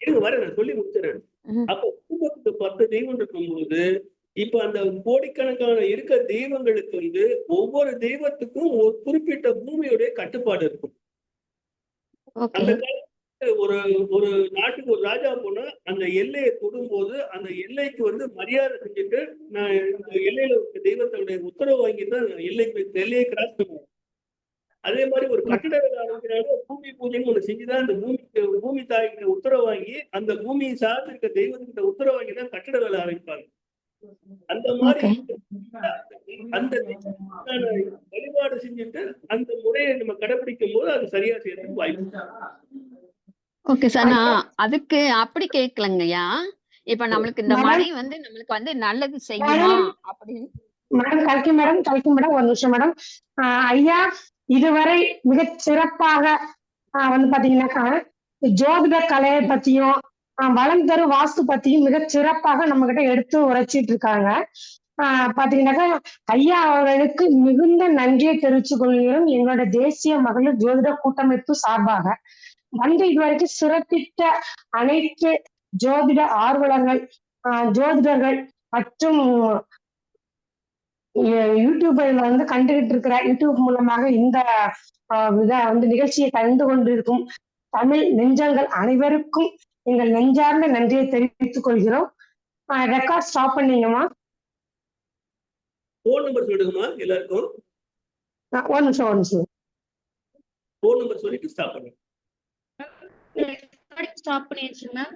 இருங்க வரேன், நான் சொல்லி முடிச்சிடறேன். அப்ப குடும்பத்துக்கு 10 தெய்வம் இருக்கும்போது, இப்ப அந்த கோடிக்கணக்கான இருக்க தெய்வங்களுக்கு வந்து ஒவ்வொரு தெய்வத்துக்கும் ஒரு குறிப்பிட்ட பூமியுடைய கட்டுப்பாடு இருக்கும். அந்த காலத்துல ஒரு ஒரு நாட்டுக்கு ஒரு ராஜா போனா அந்த எல்லையை தொடும்போது அந்த எல்லைக்கு வந்து மரியாதை செஞ்சுட்டு, நான் இந்த எல்லையில இருக்க தெய்வத்தோடைய உத்தரவு வாங்கிட்டு தான் எல்லையை கிராஸ் பண்ணுவேன். அதே மாதிரி ஒரு கட்டிட வேலை ஆரம்பிக்கிறாங்க, பூமி பூஜைன்னு ஒண்ணு செஞ்சுதான் அந்த பூமி தாய்கிட்ட உத்தரவு வாங்கி, அந்த பூமியை சார்ந்து இருக்க தெய்வத்துக்கிட்ட உத்தரவு வாங்கி தான் கட்டிட வேலை ஆரம்பிப்பாங்க. அந்த மாதிரி அந்த வழிபாடு செஞ்சுட்டு அந்த முறையை நம்ம கடைபிடிக்கும் போது அது சரியா செய்யறதுக்கு வாய்ப்பு. Okay sir. நான் அதுக்கு அப்படி கேட்கலங்கய்யா. இப்ப நம்மளுக்கு இந்த மழை வந்து நம்மளுக்கு வந்து நல்லது செய்யுமா அப்படின்னு. மேடம் கல்கி மேடம் ஒரு நிமிஷம் மேடம். ஐயா இதுவரை மிகச் சிறப்பாக வந்து பாத்தீங்கன்னாக்கா ஜோதிட கலையை பத்தியும் வளம் தரும் வாஸ்து பத்தியும் மிகச் சிறப்பாக நம்ம கிட்ட எடுத்து உரைச்சிட்டு இருக்காங்க. பாத்தீங்கன்னாக்கா ஐயா அவர்களுக்கு மிகுந்த நன்றியை தெரிவித்துக் கொள்கிறோம் எங்களோட தேசிய மகளிர் ஜோதிட கூட்டமைப்பு சார்பாக. வந்து இதுவரைக்கும் சிறப்பித்த அனைத்து ஜோதிட ஆர்வலர்கள், ஜோதிடர்கள் மற்றும் யூடியூப்ல வந்து கண்டுகிட்டு இருக்கிற யூடியூப் மூலமாக இந்த வந்து நிகழ்ச்சியை கலந்து கொண்டிருக்கும் தமிழ் நெஞ்சங்கள் அனைவருக்கும் எங்கள் நெஞ்சார்ந்த நன்றியை தெரிவித்துக் கொள்கிறோம். ரெக்கார்ட் ஸ்டாப் பண்ணீங்கம்மா. போன் நம்பர் சொல்லுங்கம்மா எல்லாருக்கும். ஒரு நிமிஷம். போன் நம்பர் சொல்லிட்டு ஸ்டாப் பண்ணுங்க. ஸ்டாப் பண்ணிடுச்சு மேம்.